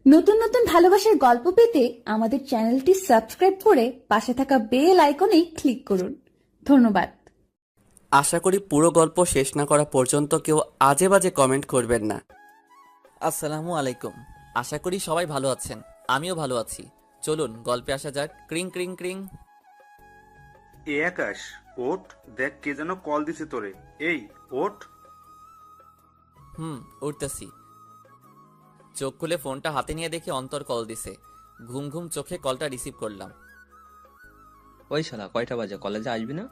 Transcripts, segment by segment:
নতুন নতুন ভালোবাসার গল্প পেতে আমাদের চ্যানেলটি সাবস্ক্রাইব করে পাশে থাকা বেল আইকনে ক্লিক করুন। ধন্যবাদ। আশা করি পুরো গল্প শেষ না করা পর্যন্ত কেউ আজে বাজে কমেন্ট করবেন না। আসসালামু আলাইকুম। আশা করি সবাই ভালো আছেন, আমিও ভালো আছি। চলুন গল্পে আসা যাক। ক্রিং ক্রিং ক্রিং। এ আকাশ, ওঠ, দেখ কে যেন কল দিছে তোরে। এই ওঠ। উঠতেছি। চোখ খুলে ফোনটা হাতে নিয়ে দেখি অন্তর কল দিছে। ঘুম ঘুম চোখে কলটা রিসিভ করলাম। ওই শালা কয়টা বাজে, কলেজে আসবি না?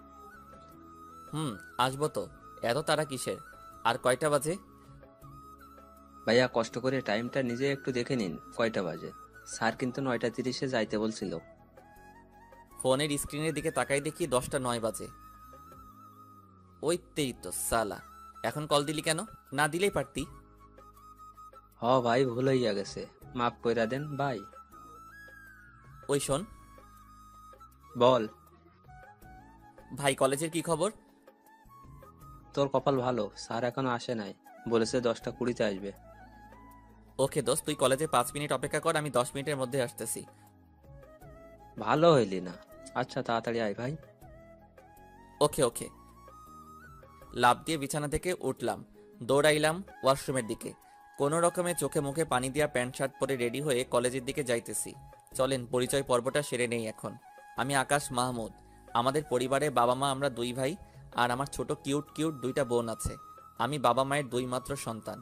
আসবো তো, এত তারা কিসের? আর কয়টা বাজে? ভাইয়া কষ্ট করে টাইমটা নিজে একটু দেখে নিন কয়টা বাজে। স্যার কিন্তু 9:30-এ যাইতে বলছিল। ফোনের স্ক্রিনের দিকে তাকাই দেখি 10:09 বাজে। ওই তেই তো সালা, এখন কল দিলি কেন? না দিলেই পারতি। ভাই ভুল হইয়া গেছে, মাফ কইরা দেন ভাই। ওই শোন বল। ভাই, কলেজের কি খবর? তোর কপাল ভালো, স্যার এখনো আসে নাই, বলেছে 10:20-তে আসবে। ওকে দোস্ত, তুই কলেজে 5 মিনিট অপেক্ষা কর, আমি 10 মিনিটের মধ্যে আসতেছি। ভালো হইলি না। আচ্ছা তাড়াতাড়ি আয় ভাই। ওকে ওকে। লাফ দিয়ে বিছানা থেকে উঠলাম, দৌড়াইলাম ওয়াশরুমের দিকে। কোনো রকমে চোখে মুখে পানি দিয়া প্যান্ট শার্ট পরে রেডি হয়ে কলেজের দিকে যাইতেছি। চলেন পরিচয় পর্বটা সেরে নেই এখন। আমি আকাশ মাহমুদ। আমাদের পরিবারে বাবা মা, আমরা 2 ভাই, আর আমার ছোট কিউট কিউট 2টা বোন আছে। আমি বাবা মায়ের 2 মাত্র সন্তান,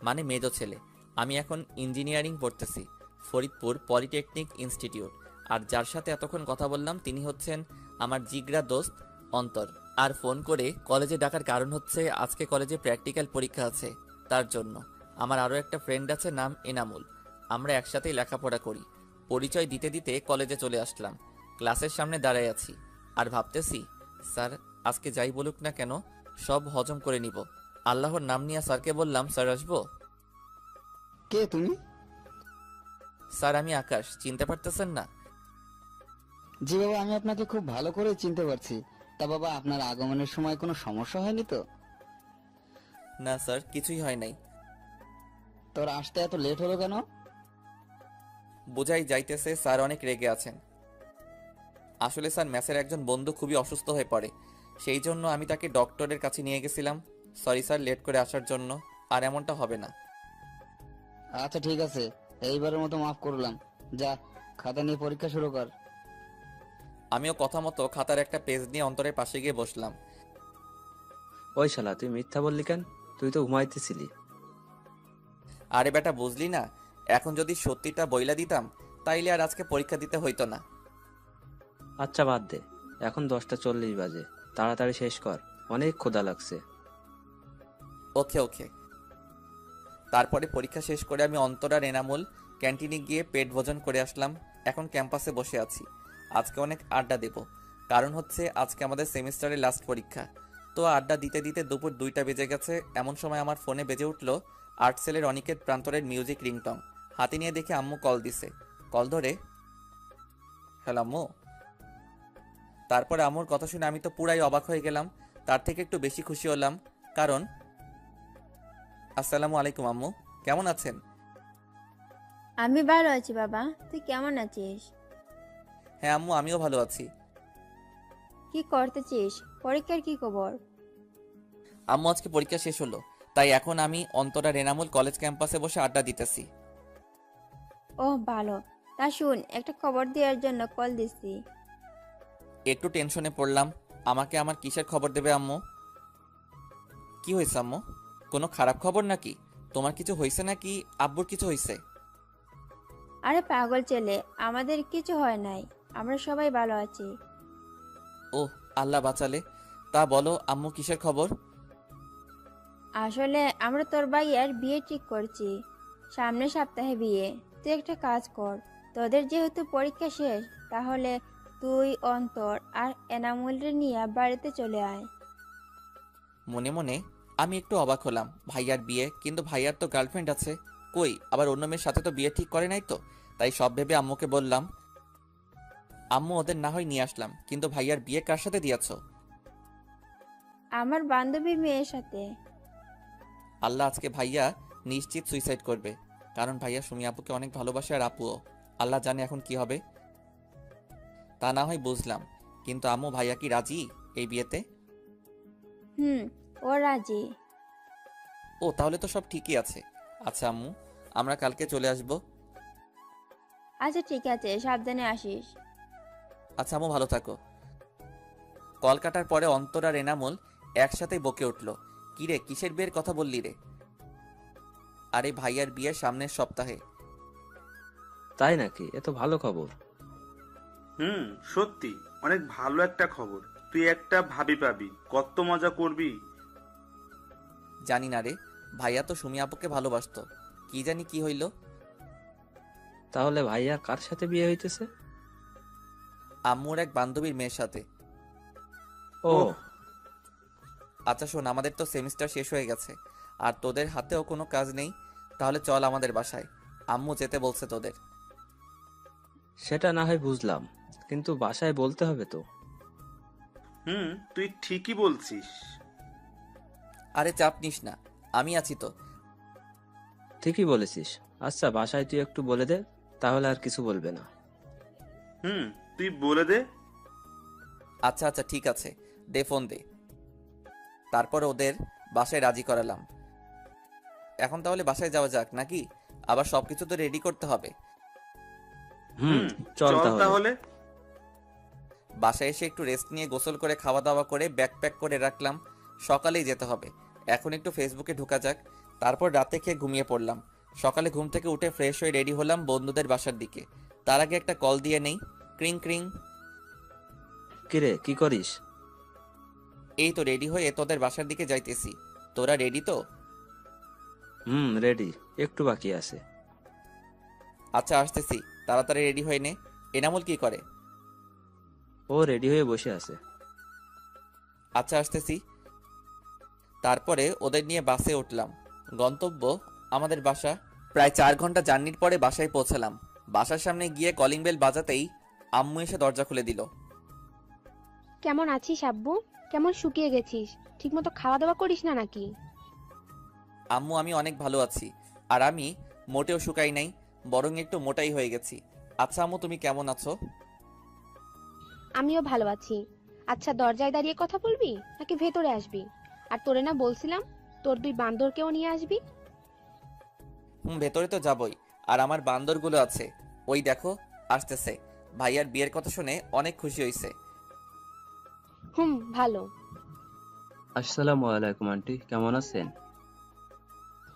মানে মেজো ছেলে। আমি এখন ইঞ্জিনিয়ারিং পড়তেছি, ফরিদপুর পলিটেকনিক ইনস্টিটিউট। আর যার সাথে এতক্ষণ কথা বললাম তিনি হচ্ছেন আমার জিগরা দোস্ত অন্তর। আর ফোন করে কলেজে ডাকার কারণ হচ্ছে আজকে কলেজে প্র্যাকটিক্যাল পরীক্ষা আছে, তার জন্য। আমার আরও একটা ফ্রেন্ড আছে, নাম এনামুল। আমরা একসাথেই লেখাপড়া করি। পরিচয় দিতে দিতে কলেজে চলে আসলাম। ক্লাসের সামনে দাঁড়ায় আছি আর ভাবতেছি, স্যার আজকে যাই বলুক না কেন সব হজম করে নিব। আল্লাহর নাম নিয়ে স্যারকে বললাম, স্যার আসবো? কে তুমি? স্যার আমি আকাশ, চিনতে পারতেছেন না? জি বাবা, আমি আপনাকে খুব ভালো করে চিনতে পারছি। তা বাবা, আপনার আগমনের সময় কোনো সমস্যা হয়নি তো? না স্যার, কিছুই হয় নাই। তোর আসতে এত লেট হলো কেন? বোঝাই যাইতেছে স্যার অনেক রেগে আছেন। আসলে স্যার মেসের একজন বন্ধু খুবই অসুস্থ হয়ে পড়ে, সেই জন্য আমি তাকে ডক্টরের কাছে নিয়ে গেছিলাম। সরি স্যার লেট করে আসার জন্য, আর এমনটা হবে না। আচ্ছা ঠিক আছে, এইবারের মতো মাফ করলাম। যা, খাতা নিয়ে পরীক্ষা শুরু কর। আমিও কথা মতো খাতার একটা পেজ নিয়ে অন্তরের পাশে গিয়ে বসলাম। ওই শালা তুই মিথ্যা বললি কেন? তুই তো ঘুমাইতেছিলি। আরে বেটা, বুঝলি না? এখন যদি সত্যিটা বইলা দিতাম তাইলে আর আজকে পরীক্ষা দিতে হইতো না। আচ্ছা বাদ দে, এখন 10:40 বাজে, তাড়াতাড়ি শেষ কর, অনেক ক্ষুধা লাগছে। ওকে ওকে। তারপরে পরীক্ষা শেষ করে আমি অন্তর আর এনামুল ক্যান্টিনে গিয়ে পেট ভোজন করে আসলাম। এখন ক্যাম্পাসে বসে আছি। আজকে অনেক আড্ডা দেব, কারণ হচ্ছে আজকে আমাদের সেমিস্টারের লাস্ট পরীক্ষা। তো আড্ডা দিতে দিতে দুপুর 2টা বেজে গেছে। এমন সময় আমার ফোনে বেজে উঠলো আর্টসেলের অনিকেত প্রান্তরের মিউজিক রিংটং। হাতে নিয়ে দেখে আম্মু কল দিছে। কল ধরে, হ্যালো আম্মু। তারপরে আম্মুর কথা শুনে আমি তো পুরাই অবাক হয়ে গেলাম, তার থেকে একটু বেশি খুশি হলাম। কারণ আসসালামু আলাইকুম আম্মু, কেমন আছেন? আমি ভালো আছি বাবা, তুই কেমন আছিস? হ্যাঁ আম্মু, আমিও ভালো আছি। কি করতেছিস? পরীক্ষার কি খবর? আম্মু আজকে পরীক্ষা শেষ হলো, তাই এখন আমি অন্তরা রেনামুল কলেজ ক্যাম্পাসে বসে আড্ডা দিতেছি। ওহ ভালো। তা শুন, একটা খবর দেওয়ার জন্য কল দিছি। একটু টেনশনে পড়লাম। আমাকে আমার কিসের খবর দেবে আম্মু? কি হয়েছে আম্মু? কোনো খারাপ খবর নাকি? তোমার কিছু হয়েছে নাকি আব্বুর কিছু হয়েছে? আরে পাগল ছেলে, আমাদের কিছু হয় নাই, আমরা সবাই ভালো আছি। ওহ আল্লাহ বাঁচালে। তা বলো আম্মু, কিসের খবর? আসলে আমরা তোর ভাইয়ার বিয়ে ঠিক করছি, সামনের সপ্তাহে বিয়ে। তুই একটা কাজ কর, তোদের যেহেতু পরীক্ষা শেষ, তাহলে তুই অন্তর আর এনামুলরে নিয়ে বাড়িতে চলে আয়। মনে মনে আমি একটু অবাক হলাম। ভাইয়ার বিয়ে? কিন্তু ভাইয়ার তো গার্লফ্রেন্ড আছে। কই, আবার অন্য মেয়ের সাথে তো বিয়ে ঠিক করে নাই তো। তাই সব ভেবে আম্মুকে বললাম, আম্মু ওদের না হয় নিয়ে আসলাম, কিন্তু ভাইয়ার বিয়ে কার সাথে দিয়েছো? আমার বান্ধবীর মেয়ের সাথে। আল্লাহ, আজকে ভাইয়া নিশ্চিত সুইসাইড করবে। কারণ ভাইয়া সুমি আপুকে অনেক ভালোবাসে আর আপুও। আল্লাহ জানে এখন কি হবে। তা না হয় বুঝলাম, কিন্তু আম্মু ভাইয়া কি রাজি এই বিয়েতে? হুম, ও রাজি। ও তাহলে তো সব ঠিকই আছে। আচ্ছা আম্মু, আমরা কালকে চলে আসব। আচ্ছা ঠিক আছে, সাবধানে আসিস। আচ্ছা আম্মু, ভালো থাকো। কল কাটার পরে অন্তর আর এনামুল একসাথেই বকে উঠল, কিরে কিসের বিয়ের কথা বললি রে? আরে ভাইয়ার বিয়ের সামনের সপ্তাহে। তাই নাকি? এ তো ভালো খবর। সত্যি অনেক ভালো একটা খবর। তুই একটা ভাবি পাবি, কত মজা করবি। জানি না রে, ভাইয়া তো সুমি আপুকে ভালোবাসতো, কি জানি কি হইল। তাহলে ভাইয়া কার সাথে বিয়ে হইতেছে? আম্মুর এক বান্ধবীর মেয়ের সাথে। ও, ওহ। আচ্ছা শোন, আমাদের তো সেমিস্টার শেষ হয়ে গেছে আর তোদের হাতেও কোনো কাজ নেই, তাহলে চল আমাদের বাসায়, আম্মু যেতে বলছে তোদের। সেটা না হয় বুঝলাম, কিন্তু বাসায় বলতে হবে তো। তুই ঠিকই বলছিস। আরে চাপ নিস না, আমি আছি তো। ঠিকই বলেছিস। আচ্ছা বাসায় তুই একটু বলে দে, তাহলে আর কিছু বলবে না। তুই বলে দে। আচ্ছা আচ্ছা ঠিক আছে, দে ফোন দে। তারপর ওদের বাসায় রাজি করালাম। এখন তাহলে বাসায় যাওয়া যাক নাকি? আবার সবকিছু তো রেডি করতে হবে। চল তাহলে। তাহলে বাসায় এসে একটু রেস্ট নিয়ে গোসল করে খাওয়া দাওয়া করে ব্যাগ প্যাক করে রাখলাম, সকালেই যেতে হবে। এখন একটু ফেসবুকে ঢোকা যাক। তারপর রাতে খেয়ে ঘুমিয়ে পড়লাম। সকালে ঘুম থেকে উঠে ফ্রেশ হয়ে রেডি হলাম বন্ধুদের বাসার দিকে। তার আগে একটা কল দিয়ে নেই। ক্রিং ক্রিং। কিরে কি করিস? এই তো রেডি হয়ে তোদের বাসার দিকে যাইতেছি। তোরা রেডি তো? রেডি, একটু বাকি আছে। আচ্ছা আসতেছি, তাড়াতাড়ি রেডি হয়ে নে। এনামুল কি করে? ও রেডি হয়ে বসে আছে। আচ্ছা আসতেছি। তারপরে ওদের নিয়ে বাসে উঠলাম। গন্তব্য আমাদের বাসা। প্রায় 4 ঘন্টা জার্নির পরে বাসায় পৌঁছালাম। বাসার সামনে গিয়ে কলিং বেল বাজাতেই আম্মু এসে দরজা খুলে দিল। কেমন আছিস আব্বু? কেমন শুকিয়ে গেছিস? ঠিকমতো খাওয়া দাওয়া করিস না নাকি? আম্মু আমি অনেক ভালো আছি, আর আমি মোটেও শুকাই নাই, বরং একটু মোটাই হয়ে গেছি। আচ্ছা আম্মু তুমি কেমন আছো? আমিও ভালো আছি। আচ্ছা দরজায় দাঁড়িয়ে কথা বলবি নাকি ভেতরে আসবি? আর তোরে না বলছিলাম তোর 2 বান্দরকেও নিয়ে আসবি? ভেতরে তো যাবই, আর আমার বান্দরগুলো আছে, ওই দেখো আসতেছে। ভাইয়ার বিয়ের কথা শুনে অনেক খুশি হয়েছে। ভালো। আসসালামু আলাইকুম আন্টি, কেমন আছেন?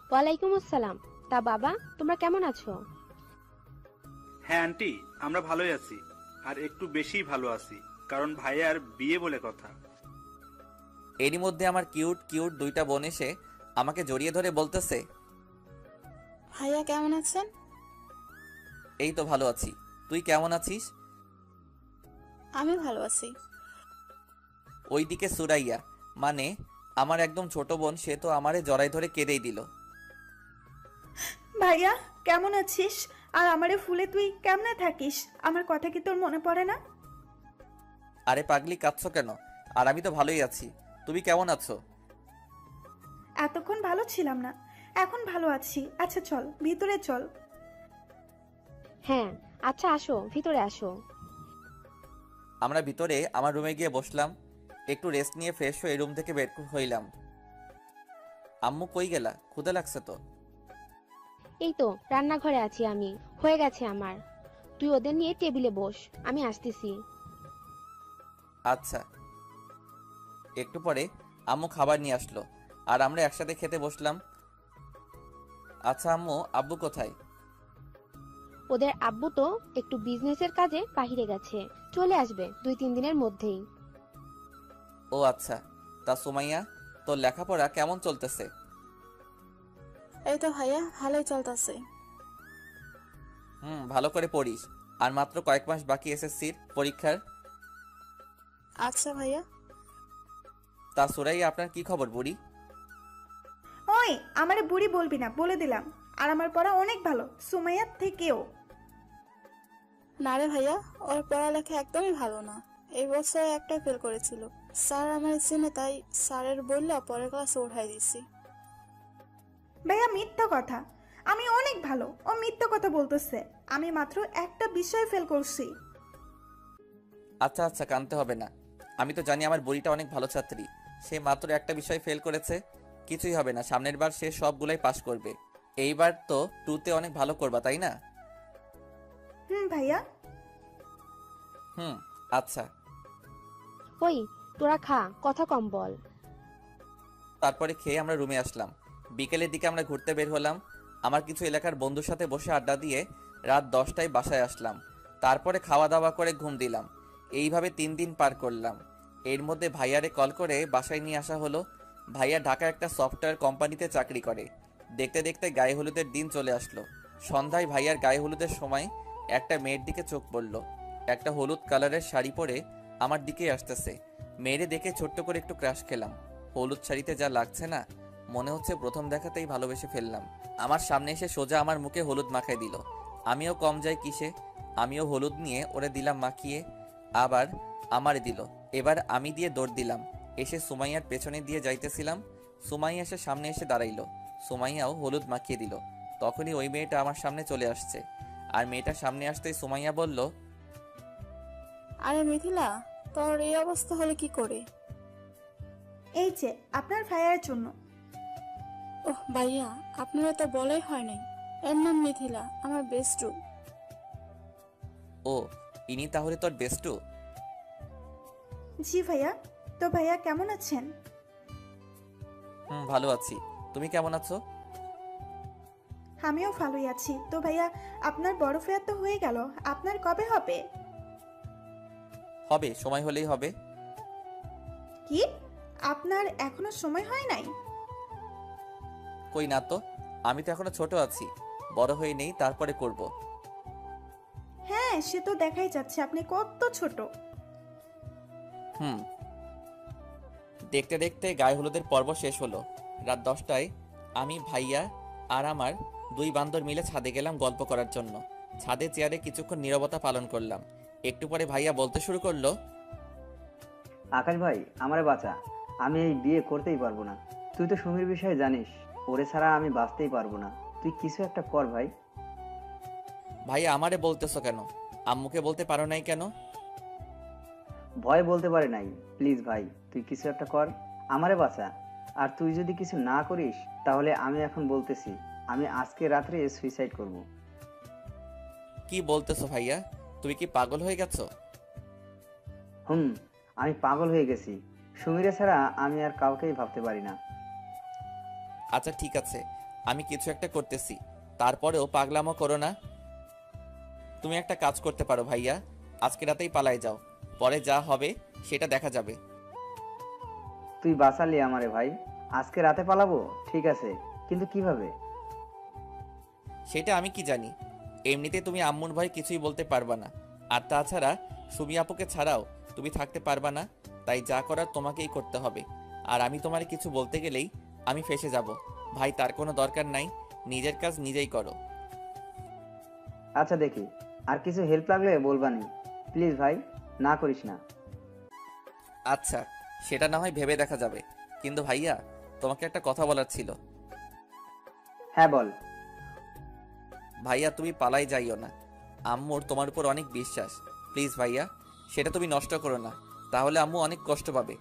ওয়ালাইকুম আসসালাম। তা বাবা তোমরা কেমন আছো? হ্যাঁ আন্টি, আমরা ভালোই আছি, আর একটু বেশিই ভালো আছি, কারণ ভাইয়ার বিয়ে বলে কথা। এরই মধ্যে আমার কিউট কিউট 2টা বোন এসে আমাকে জড়িয়ে ধরে বলতেছে, ভাইয়া কেমন আছেন? এই তো ভালো আছি, তুই কেমন আছিস? আমি ভালো আছি। ওইদিকে সুরাইয়া, মানে আমার একদম ছোট বোন, সে তো আমারে জড়াই ধরে কেঁদেই দিল। ভাইয়া কেমন আছিস? আর আমারে ফুলে তুই কেমনে থাকিস? আমার কথা কি তোর মনে পড়ে না? আরে পাগলি কাঁদছো কেন? আর আমি তো ভালোই আছি, তুমি কেমন আছো? এতক্ষণ ভালো ছিলাম না, এখন ভালো আছি। আচ্ছা চল ভিতরে চল। হ্যাঁ আচ্ছা আসো, ভিতরে আসো। আমরা ভিতরে আমার রুমে গিয়ে বসলাম। একটু রেস্ট নিয়ে ফ্রেশ হয়ে রুম থেকে বের হইলাম। আম্মু কই গেলা? ক্ষুধা লাগছে তো। এই তো রান্নাঘরে আছি আমি, হয়ে গেছে আমার। তুই ওদের নিয়ে টেবিলে বস, আমি আসতেছি। আচ্ছা। একটু পরে আম্মু খাবার নিয়ে আসলো, আর আমরা একসাথে খেতে বসলাম। আচ্ছা আম্মু, আব্বু কোথায়? ওদের আব্বু তো একটু বিজনেসের কাজে বাহিরে গেছে, চলে আসবে 2-3 দিনের মধ্যেই। ও আচ্ছা। তা সুমাইয়া, তোর লেখাপড়া কেমন চলতেছে? এই তো ভাইয়া ভালোই চলতেছে। ভালো করে পড়িস, আর মাত্র কয়েক মাস বাকি এসএসসির পরীক্ষার। আচ্ছা ভাইয়া। তা সুরাইয়া, আপনার কি খবর বুড়ি? ওই আমারে বুড়ি বলবি না, বলে দিলাম। আর আমার পড়া অনেক ভালো, সুমাইয়ার থেকেও। না রে ভাইয়া, ওর পড়ালেখা একদমই ভালো না। এই বছর একটা ফেল করেছিল। স্যার আমার চেনে, তাই স্যারের বললে পরের ক্লাসে উঠাই দিছি। ভাইয়া মিথ্যা কথা, আমি অনেক ভালো। ও মিথ্যা কথা বলতেছে। আমি মাত্র একটা বিষয় ফেল করছি। আচ্ছা আচ্ছা, কানতে হবে না। আমি তো জানি আমার বুড়িটা অনেক ভালো ছাত্রী। সে মাত্র একটা বিষয় ফেল করেছে, কিছুই হবে না। সামনের বার সে সবগুলাই পাস করবে। এইবার তো টুতে অনেক ভালো করবা, তাই না? ভাইয়া। হুম, আচ্ছা। ওই তোরা খা, কথা কম বল। তারপরে খেয়ে আমরা রুমে আসলাম। বিকেলের দিকে আমরা ঘুরতে বের হলাম। আমার কিছু এলাকার বন্ধুর সাথে বসে আড্ডা দিয়ে রাত 10টায় বাসায় আসলাম। তারপরে খাওয়া দাওয়া করে ঘুম দিলাম। এইভাবে 3 দিন পার করলাম। এর মধ্যে ভাইয়ারে কল করে বাসায় নিয়ে আসা হলো। ভাইয়া ঢাকা একটা সফটওয়্যার কোম্পানিতে চাকরি করে। দেখতে দেখতে গায়ে হলুদের দিন চলে আসলো। সন্ধ্যায় ভাইয়ার গায়ে হলুদের সময় একটা মেয়ের দিকে চোখ পড়ল। একটা হলুদ কালারের শাড়ি পরে আমার দিকেই আসতেছে। মেয়েরে দেখে ছোট্ট করে একটু ক্রাশ খেলাম। হলুদ শাড়িতে যা লাগছে না, মনে হচ্ছে প্রথম দেখাতেই ভালোবেসে ফেললাম। আমার সামনে এসে সোজা আমার মুখে হলুদ মাখাই দিল। আমিও কম যাই কিসে, আমিও হলুদ নিয়ে ওরে দিলাম মাখিয়ে। আবার আমারে দিল। এবার আমি দিয়ে দৌড় দিলাম। এসে সুমাইয়ার পেছনে দিয়ে যাইতেছিলাম। সুমাইয়া এসে সামনে এসে দাঁড়াইলো। সুমাইয়াও হলুদ মাখিয়ে দিল। তখনই ওই মেয়েটা আমার সামনে চলে আসছে। আর মেয়েটা সামনে আসতেই সুমাইয়া বলল, আরে মিথিলা, তোর এই অবস্থা হলো কি করে? এই যে আপনার ভাইয়ার জন্য। ওহ ভাইয়া, আপনারা তো বলাই হয় নাই। এর নাম মিথিলা, আমার বেস্টু। ও, ইনি তাহলে তোর বেস্টু? জি ভাইয়া। তো ভাইয়া কেমন আছেন? হুম, ভালো আছি। তুমি কেমন আছো? আমিও ভালোই আছি। তো ভাইয়া, আপনার বড় ফেয়ার তো হয়ে গেল, আপনার কবে হবে? হবে, সময় হলেই হবে। কি, আপনার এখনো সময় হয় নাই? কই না তো, আমি তো এখনো ছোট আছি। বড় হয়ে নেই, তারপরে করব। হ্যাঁ, সে তো দেখাই যাচ্ছে আপনি কত ছোট। হুম। দেখতে দেখতে গায়ে হলুদের পর্ব শেষ হলো। রাত 10টায় আমি, ভাইয়া আর আমার 2 বান্দর মিলে ছাদে গেলাম গল্প করার জন্য। ছাদে চেয়ারে কিছুক্ষণ নীরবতা পালন করলাম। একটু পরে ভাইয়া বলতে শুরু করলো, আকাশ ভাই, আমারে বাঁচা। আমি এই বিয়ে করতেই পারবো না। তুই তো সুমির বিষয়ে জানিস, ওরে ছাড়া আমি বাঁচতেই পারবো না। তুই কিছু একটা কর ভাই। ভাইয়া আমারে বলতেছো কেন? আম্মুকে বলতে পারো নাই কেন? ভয় বলতে পারে নাই। প্লিজ ভাই, তুই কিছু একটা কর, আমারে বাঁচা। আর তুই যদি কিছু না করিস, তাহলে আমি এখন বলতেছি, আমি আজকে রাত্রে সুইসাইড করব। কি বলতেছো ভাইয়া? তুমি কি পাগল হয়ে গেছো? হুম, আমি পাগল হয়ে গেছি। সুমিরে ছাড়া আমি আর কাউকেই ভাবতে পারি না। আচ্ছা ঠিক আছে, আমি কিছু একটা করতেছি। তারপরেও পাগলামো করো না। তুমি একটা কাজ করতে পারো ভাইয়া, আজকে রাতেই পালাই যাও। পরে যা হবে সেটা দেখা যাবে। তুই বাঁচালি আমারে ভাই। আজকে রাতে পালাবো, ঠিক আছে, কিন্তু কিভাবে? সেটা আমি কি জানি। এমনিতে তুমি আম্মুর ভয় কিছুই বলতে পারবা না। আর তাছাড়া সুমি আপুকে ছাড়াও তুমি থাকতে পারবা না। তাই যা করার তোমাকেই করতে হবে। আর আমি তোমার কিছু বলতে গেলেই আমি ফেঁসে যাব। ভাই, তার কোনো দরকার নাই। নিজের কাজ নিজেই করো। আচ্ছা দেখি, আর কিছু হেল্প লাগলে বলবানি। প্লিজ ভাই, না করিস না। আচ্ছা, সেটা না হয় ভেবে দেখা যাবে। কিন্তু ভাইয়া, তোমাকে একটা কথা বলার ছিল। হ্যাঁ বল। ভাইয়া, তুমি পালাই যাইও না। আম্মুর তোমার উপর অনেক বিশ্বাস। প্লিজ ভাইয়া, সেটা তুমি নষ্ট করো না। তাহলে আম্মু অনেক কষ্ট পাবে।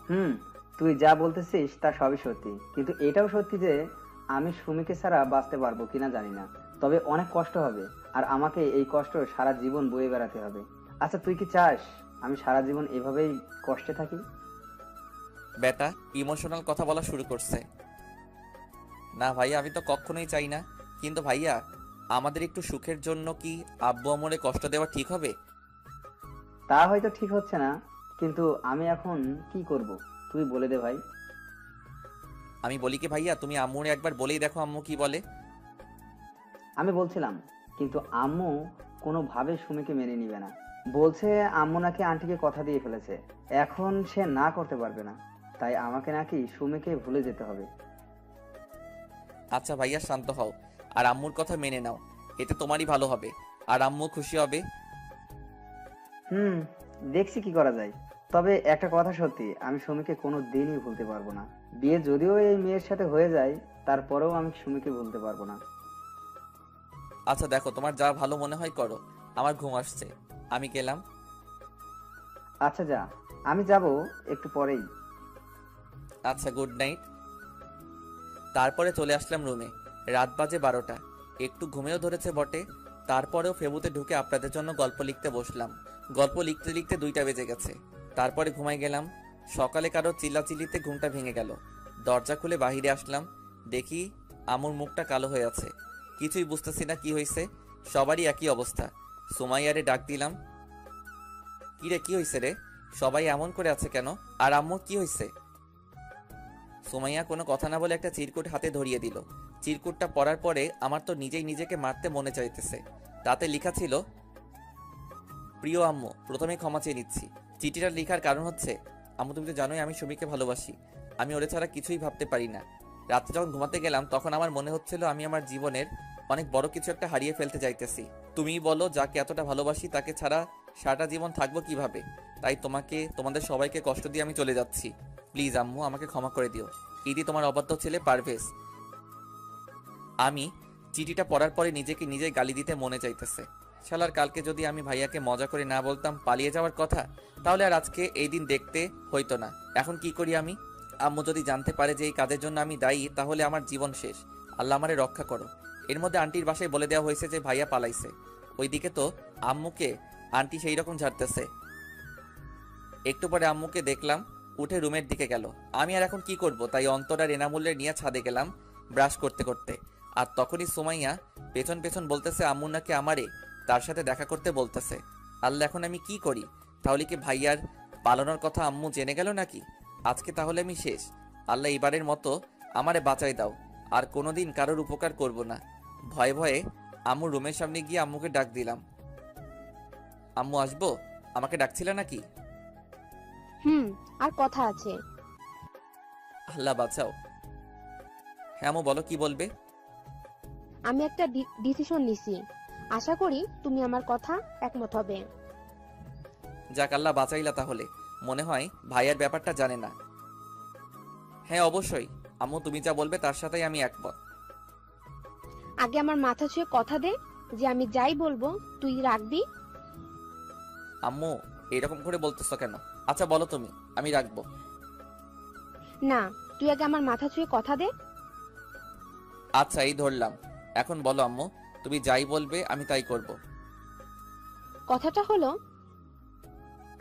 হুম, তুই যা বলতেছিস তা সবই সত্যি, কিন্তু এটাও সত্যি যে আমি সুমিকে ছাড়া বাঁচতে পারবো কিনা জানি না। তবে অনেক কষ্ট হবে, আর আমাকে এই কষ্ট সারা জীবন বয়ে বেড়াতে হবে। আচ্ছা, তুই কি চাস আমি সারা জীবন এভাবেই কষ্টে থাকি? বেটা ইমোশনাল কথা বলা শুরু করছে। না ভাইয়া, আমি তো কখনোই চাই না। কিন্তু ভাইয়া, আমাদের একটু সুখের জন্য কি আব্বু আম্মুরে কষ্ট দেওয়া ঠিক হবে? তা হয়তো ঠিক হচ্ছে না, কিন্তু আমি এখন কি করব তুই বলে দে ভাই। আমি বলি কি ভাইয়া, তুমি আম্মুরে একবার বলেই দেখো আম্মু কি বলে। আমি বলছিলাম, কিন্তু আম্মু কোনোভাবে সুমিকে মেনে নিবে না। বলছে আম্মু নাকি আন্টিকে কথা দিয়ে ফেলেছে, এখন সে না করতে পারবে না। তাই আমাকে নাকি সুমিকে ভুলে যেতে হবে। আচ্ছা ভাইয়া, শান্ত হও আর আম্মুর কথা মেনে নাও। এতে তোমারই ভালো হবে আর আম্মু খুশি হবে। হুম, দেখছি কি করা যায়। তবে একটা কথা সত্যি, আমি সুমিকে কোনো দিনই ভুলতে পারবো না। বিয়ে যদিও এই মেয়ের সাথে হয়ে যায়, তারপরেও আমি সুমিকে বলতে পারবো না। আচ্ছা দেখো, তোমার যা ভালো মনে হয় করো, আমার ঘুম আসছে, আমি গেলাম। আচ্ছা যা, আমি যাব একটু পরেই। আচ্ছা, গুড নাইট। তারপরে চলে আসলাম রুমে। রাত বাজে 12টা। একটু ঘুমেও ধরেছে বটে, তারপরেও ফেবুতে ঢুকে আপনাদের জন্য গল্প লিখতে বসলাম। গল্প লিখতে লিখতে 2টা বেজে গেছে। তারপরে ঘুমাই গেলাম। সকালে কারো চিল্লাচিল্লিতে ঘুমটা ভেঙে গেল। দরজা খুলে বাহিরে আসলাম, দেখি আমুর মুখটা কালো হয়ে আছে। কিছুই বুঝতেছি না কি হয়েছে, সবারই একই অবস্থা। সুমাইয়ারে ডাক দিলাম, কিরে কি হয়েছে রে, সবাই এমন করে আছে কেন, আর আম্মুর কি হয়েছে? সুমাইয়া কোনো কথা না বলে একটা চিরকুট হাতে ধরিয়ে দিল। চিরকুটটা পড়ার পরে আমার তো নিজেই নিজেকে মারতে মনে চাইতেছে। তাতে লেখা ছিল, প্রিয় আম্মু, প্রথমে ক্ষমা চেয়ে নিচ্ছি। চিঠিটা লেখার কারণ হচ্ছে, আম্মু তুমি তো জানোই আমি সুমিকে ভালোবাসি, আমি ওরে ছাড়া কিছুই ভাবতে পারি না। রাতে যখন ঘুমাতে গেলাম তখন আমার মনে হচ্ছিল আমি আমার জীবনের অনেক বড় কিছু একটা হারিয়ে ফেলতে যাইতেছি। তুমিই বলো, যাকে এতটা ভালোবাসি তাকে ছাড়া সারাটা জীবন থাকবো কিভাবে? তাই তোমাদের সবাইকে কষ্ট দিয়ে আমি চলে যাচ্ছি। প্লিজ আম্মু, আমাকে ক্ষমা করে দিও। ইদি তোমার অবাধ্য ছেলে পারভেজ। আমি চিঠিটা পড়ার পরে নিজেকে নিজেই গালি দিতে মনে চাইতেছে। শালার, কালকে যদি আমি ভাইয়াকে মজা করে না বলতাম পালিয়ে যাওয়ার কথা, তাহলে আর আজকে এই দিন দেখতে হইতো না। এখন কি করি আমি? আম্মু যদি জানতে পারে যে এই কাজের জন্য আমি দায়ী, তাহলে আমার জীবন শেষ। আল্লাহ আমারে রক্ষা করো। এর মধ্যে আন্টির বাসায় বলে দেওয়া হয়েছে যে ভাইয়া পালাইছে। ওইদিকে তো আম্মুকে আন্টি সেই রকম ঝাড়তেছে। একটু পরে আম্মুকে দেখলাম উঠে রুমের দিকে গেল। আমি আর এখন কি করব, তাই অন্তর আর এনামুলের নিয়ে ছাদে গেলাম ব্রাশ করতে করতে। আর তখনই সুমাইয়া পেছন পেছন বলতেছে আম্মু নাকি আমারে তার সাথে দেখা করতে বলতেছে। আল্লাহ, এখন আমি কি করি? তাহলে কি ভাইয়ার পালানোর কথা আম্মু জেনে গেল নাকি? আজকে তাহলে আমি শেষ। আল্লাহ, এবারের মতো আমারে বাঁচাই দাও, আর কোনোদিন কারোর উপকার করব না। ভয়ে ভয়ে আম্মুর রুমের সামনে গিয়ে আম্মুকে ডাক দিলাম, আম্মু আসবো? আমাকে ডাকছিলে নাকি? আর কথা আছে। আল্লাহ বাঁচাও। হ্যাঁ আম্মু বলো, কি বলবে? আমি একটা ডিসিশন নিছি, আশা করি তুমি আমার কথা একমত হবে। যাক, আল্লাহ বাঁচাইলা। তাহলে মনে হয় ভাইয়ার ব্যাপারটা জানে না। হ্যাঁ অবশ্যই আম্মু, তুমি যা বলবে তার সাথেই আমি একমত। আগে আমার মাথা ছুঁয়ে কথা দে যে আমি যাই বলবো তুই রাখবি। আম্মু এরকম করে বলতেছো কেন? আচ্ছা বলো তুমি, আমি রাখবো। না, তুই আগে আমার মাথা ছুঁয়ে কথা দে। আচ্ছা এই ধরলাম। এখন বলো আম্মু, তুমি যাই বলবে আমি তাই করব। কথাটা হলো,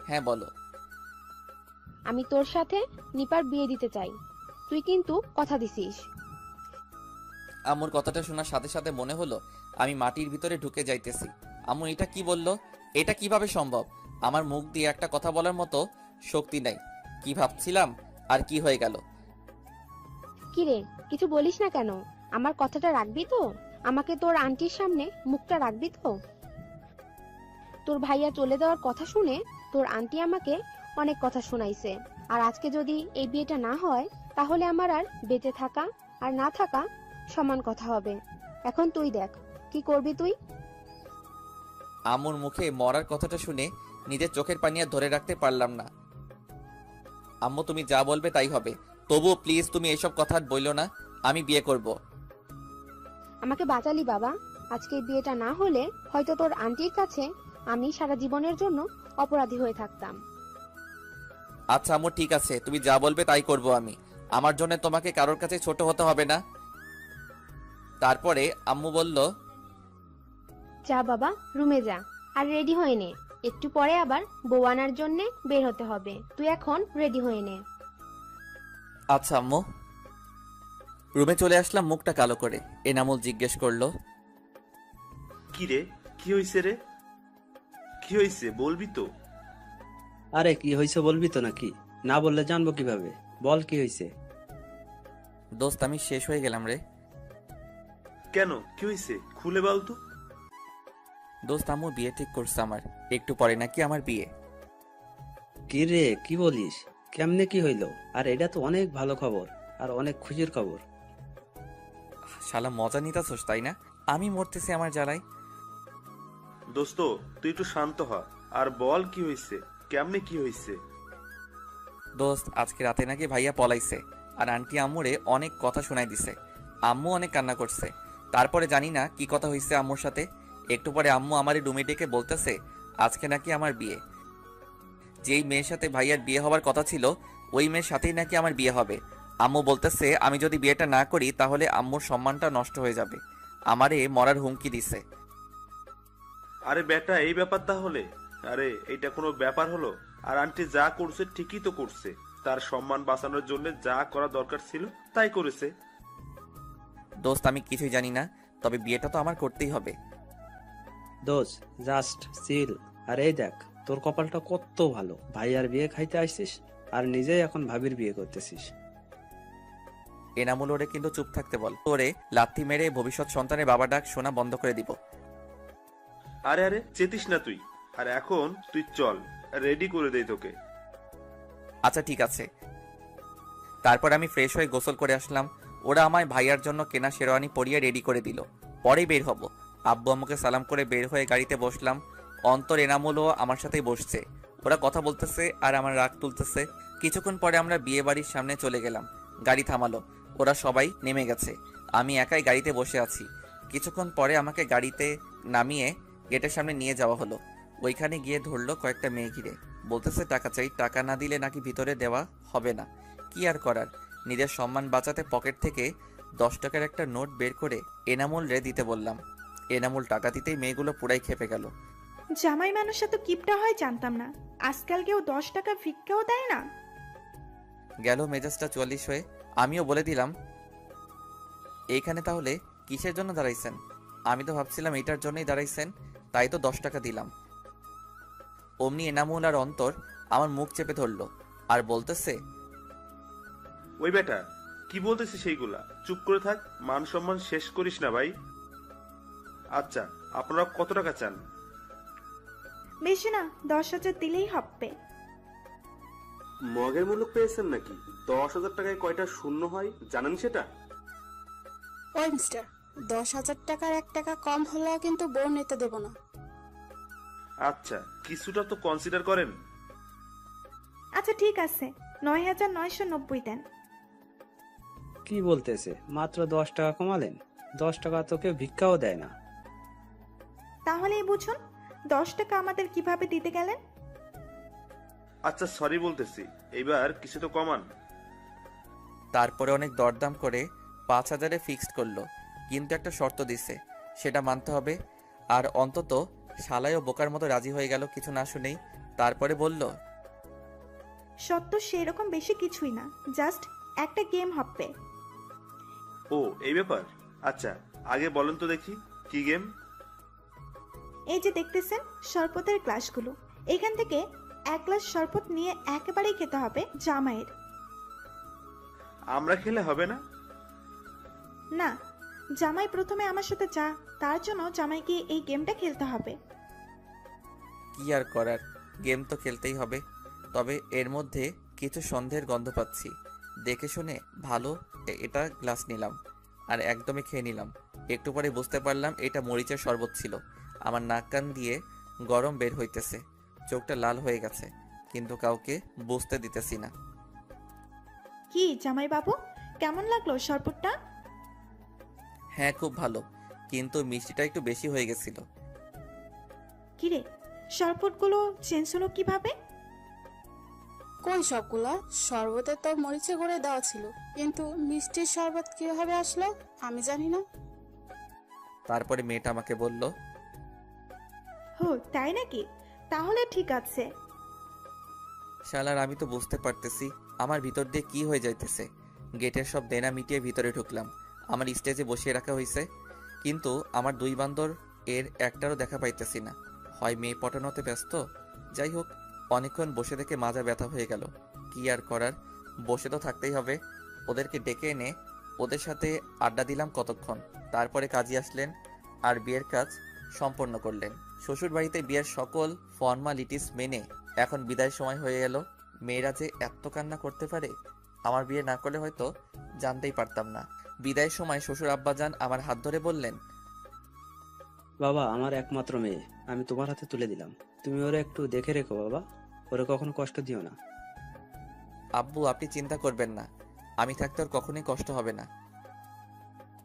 হ্যাঁ বলো। আমি তোর সাথে নিপার বিয়ে দিতে চাই, তুই কিন্তু কথা দিছিস। আম্মুর কথাটা শোনার সাথে সাথে মনে হলো আমি মাটির ভিতরে ঢুকে যাইতেছি। আম্মু এটা কি বললো? এটা কিভাবে সম্ভব? আমার মুখ দিয়ে একটা কথা বলার মতো শক্তি নাই। কি ভাবছিলাম আর কি হয়ে গেল? কিরে, কিছু বলিস না কেন? আমার কথাটা রাখবি তো? আমাকে তোর আন্টির সামনে মুখটা রাখবি তো? তোর ভাইয়া চলে যাওয়ার কথা শুনে তোর আন্টি আমাকে অনেক কথা শোনাইছে, আর আজকে যদি এই বিয়েটা না হয় তাহলে আমার আর বেঁচে থাকা আর না থাকা সমান কথা হবে। এখন তুই দেখ কি করবি তুই। আম্মুর মুখে মরার কথাটা শুনে নিজের চোখের পানি আর ধরে রাখতে পারলাম না। আম্মু তুমি যা বলবে তাই হবে, তবুও প্লিজ তুমি এসব কথা আর বইলো না। আমি বিয়ে করব। আমাকে বাঁচালি বাবা। আজকে এই বিয়েটা না হলে হয়তো তোর আন্টির কাছে আমি সারা জীবনের জন্য অপরাধী হয়ে থাকতাম। আচ্ছা আম্মু ঠিক আছে, তুমি যা বলবে তাই করব আমি। আমার জন্য তোমাকে কারোর কাছে ছোট হতে হবে না। তারপরে আম্মু বলল, যা বাবা, রুমে যা আর রেডি হয়ে নে, একটু পরে আবার বউ আনার জন্য বের হতে হবে, তুই এখন রেডি হয়ে নে। আচ্ছা আম্মু। রুমে চলে আসলাম মুখটা কালো করে। এনামুল জিজ্ঞেস করলো, কি রে, কি হইছে রে? কি হইছে বলবি তো? আরে কি হয়েছে বলবি তো নাকি? না বললে জানবো কিভাবে? বল কি হয়েছে। দোস্ত আমি শেষ হয়ে গেলাম রে। কেন, কি হইছে খুলে বল তো। দোস্ত আম্মু বিয়ে ঠিক করছে আমার, একটু পরে নাকি আমার বিয়ে। কি রে, কি বলিস? কেমনে কি হইলো? আর এটা তো অনেক ভালো খবর আর অনেক খুশির খবর। শালা মজা নিতাছস তাই না? আমি মরতেছি আমার জ্বালায়। দোস্ত তুই একটু শান্ত হ আর বল কি হইছে, কেমনে কি হইছে। দোস্ত আজকে রাতে নাকি ভাইয়া পলাইছে, আর আন্টি আম্মুরে অনেক কথা শোনাই দিছে। আম্মু অনেক কান্না করছে। তারপরে জানি না কি কথা হয়েছে আম্মুর সাথে। একটু পরে আম্মু আমার রুমে ডেকে বলতেছে আজকে নাকি আমার বিয়ে। যেই মেয়ের সাথে ভাইয়ার বিয়ে হওয়ার কথা ছিল ওই মেয়ের সাথেই নাকি আমার বিয়ে হবে। আম্মু বলতেছে আমি যদি বিয়েটা না করি তাহলে আম্মুর সম্মানটা নষ্ট হয়ে যাবে। আমারে মরার হুমকি দিছে। আরে বেটা, এই ব্যাপার তাহলে? আরে এইটা কোনো ব্যাপার হলো? আর আন্টি যা করছে ঠিকই তো করছে। তার সম্মান বাঁচানোর জন্য যা করা দরকার ছিল তাই করেছে। দোস্ত আমি কিছুই জানি না, তবে বিয়েটা তো আমার করতেই হবে। দোষ জাস্ট চিল। আর এই দেখ, তোর কপালটা কত ভালো, ভাইয়ার বিয়ে খাইতে আসছিস আর নিজেই এখন ভাবির বিয়ে করতেছিস। এনামুল ওরে কিন্তু চুপ থাকতে বল, ওরে লাথি মেরে ভবিষ্যৎ সন্তানের বাবা ডাক শোনা বন্ধ করে দিব। আরে আরে চেতিস না তুই। আর এখন তুই চল, রেডি করে দেই তোকে। আচ্ছা ঠিক আছে। তারপর আমি ফ্রেশ হয়ে গোসল করে আসলাম। ওরা আমায় ভাইয়ার জন্য কেনা শেরওয়ানি পরিয়ে রেডি করে দিল। পরেই বের হব। আব্বু আম্মুকে সালাম করে বের হয়ে গাড়িতে বসলাম। অন্তর এনামুলও আমার সাথেই বসছে। ওরা কথা বলতেছে আর আমার রাগ তুলতেছে। কিছুক্ষণ পরে আমরা বিয়ে বাড়ির সামনে চলে গেলাম। গাড়ি থামালো, ওরা সবাই নেমে গেছে। আমি একাই গাড়িতে বসে আছি। কিছুক্ষণ পরে আমাকে গাড়িতে নামিয়ে গেটের সামনে নিয়ে যাওয়া হলো। ওইখানে গিয়ে ধরলো কয়েকটা মেয়ে ঘিরে, বলতেছে টাকা চাই, টাকা না দিলে নাকি ভিতরে দেওয়া হবে না। কি আর করার, নিজের সম্মান বাঁচাতে পকেট থেকে 10 টাকার একটা নোট বের করে এনামুল রে দিতে বললাম। এনামুল টাকা দিতেই মেয়েগুলো পুরাই খেপে গেল। জামাই মানুষ এত কিপটা হয় জানতাম না। আজকাল কেউ 10 টাকা ভিক্ষাও দেয় না। গেল মেজাজটা 44 হয়ে। আমিও বলে দিলাম এইখানে তাহলে কিসের জন্য দাঁড়াইছেন? আমি তো ভাবছিলাম এইটার জন্যই দাঁড়াইছেন, তাই তো 10 টাকা দিলাম। অমনি এনামুল আর অন্তর আমার মুখ চেপে ধরলো আর বলতেছে, ওই বেটা, কি বলতেছিস সেইগুলা? চুপ করে থাক, মান সম্মান শেষ করিস না ভাই। আচ্ছা, আপনারা কত টাকা চান? বেশি না, 10,000 দিলেই হবে। মগের মূল্য পেয়েছেন নাকি? 10,000 টাকায় কয়টা শূন্য হয় জানেন সেটা? ওই মিস্টার, 10,000 টাকার 1 টাকা কম হলেও কিন্তু বউ নিতে দেব না। আচ্ছা, কিছুটা তো কনসিডার করেন। আচ্ছা ঠিক আছে, 9,990 দেন। কি বলতেছে? মাত্র 10 টাকা কমালেন? 10 টাকা তো কেউ ভিক্ষাও দেয় না। তাহলেই বুঝুন 10 টাকা আমাদের কিভাবে দিতে গেলেন। আচ্ছা সরি বলতেছি, এবার কিছু তো কমান। তারপরে অনেক দরদাম করে 5,000-এ ফিক্সড করলো, কিন্তু একটা শর্ত দিছে, সেটা মানতে হবে। আর অন্তত শালায়ও বোকার মতো রাজি হয়ে গেল কিছু না শুনেই। তারপরে বলল, সত্য সেরকম বেশি কিছুই না, জাস্ট একটা গেম হবে। ও এই ব্যাপার? আচ্ছা আগে বলেন তো দেখি কি গেম। এই যে দেখতেছেন শরবতের গ্লাসগুলো, এখান থেকে 1 গ্লাস শরবত নিয়ে একেবারেই খেতে হবে জামাইয়ের। আমরা খেলে হবে না? না, জামাই প্রথমে আমার সাথে যা, তার জন্য জামাইকে এই গেমটা খেলতে হবে। কি আর করার, গেম তো খেলতেই হবে। তবে এর মধ্যে কিছু সন্দেহের গন্ধ পাচ্ছি। দেখে শুনে ভালো এটা গ্লাস নিলাম আর একদমই খেয়ে নিলাম। একটু পরে বুঝতে পারলাম এটা মরিচের শরবত ছিল। আমার নাক কান দিয়ে গরম বের হইতেছে, চোখটা লাল হয়ে গেছে, কিন্তু কাউকে বুঝতে দিতেছি না। কি জামাই বাবু, কেমন লাগলো শরবতটা? হ্যাঁ খুব ভালো, কিন্তু মিষ্টিটা একটু বেশি হয়ে গেছিল। কিরে, শরবতগুলো চেঞ্জ হলো কিভাবে? কোন সবগুলা? শরবতে তো মরিচে করে দেওয়া ছিল, কিন্তু মিষ্টির শরবত কিভাবে আসলো আমি জানি না। তারপরে মেয়েটা আমাকে বলল, হো তাই নাকি, তাহলে ঠিক আছে। শালার আমি তো বুঝতে পারতেছি আমার ভিতর দিয়ে কি হয়ে যাইতেছে। গেটের সব দেনা মিটিয়ে ভিতরে ঢুকলাম। আমার স্টেজে বসিয়ে রাখা হয়েছে, কিন্তু আমার 2 বান্দর এর একটারও দেখা পাইতেছি না। হয় মেয়ে পটানোতে ব্যস্ত। যাই হোক, অনেকক্ষণ বসে থেকে মাজা ব্যথা হয়ে গেল। কি আর করার, বসে তো থাকতেই হবে। ওদেরকে ডেকে এনে ওদের সাথে আড্ডা দিলাম কতক্ষণ। তারপরে কাজী আসলেন আর বিয়ের কাজ সম্পন্ন করলেন। শ্বশুর বাড়িতে বিয়ের সকল ফর্মালিটিস মেনে এখন বিদায় সময় হয়ে গেল। মেয়েরা যে এত কান্না করতে পারে, আমার বিয়ে না করলে হয়তো জানতেই পারতাম না। বিদায়ের সময় শ্বশুর আব্বাজান আমার হাত ধরে বললেন, বাবা, আমার একমাত্র মেয়ে আমি তোমার হাতে তুলে দিলাম। তুমি ওরে একটু দেখে রেখো বাবা, ওরে কখনো কষ্ট দিও না। আব্বু আপনি চিন্তা করবেন না, আমি থাকতে ওর কখনোই কষ্ট হবে না।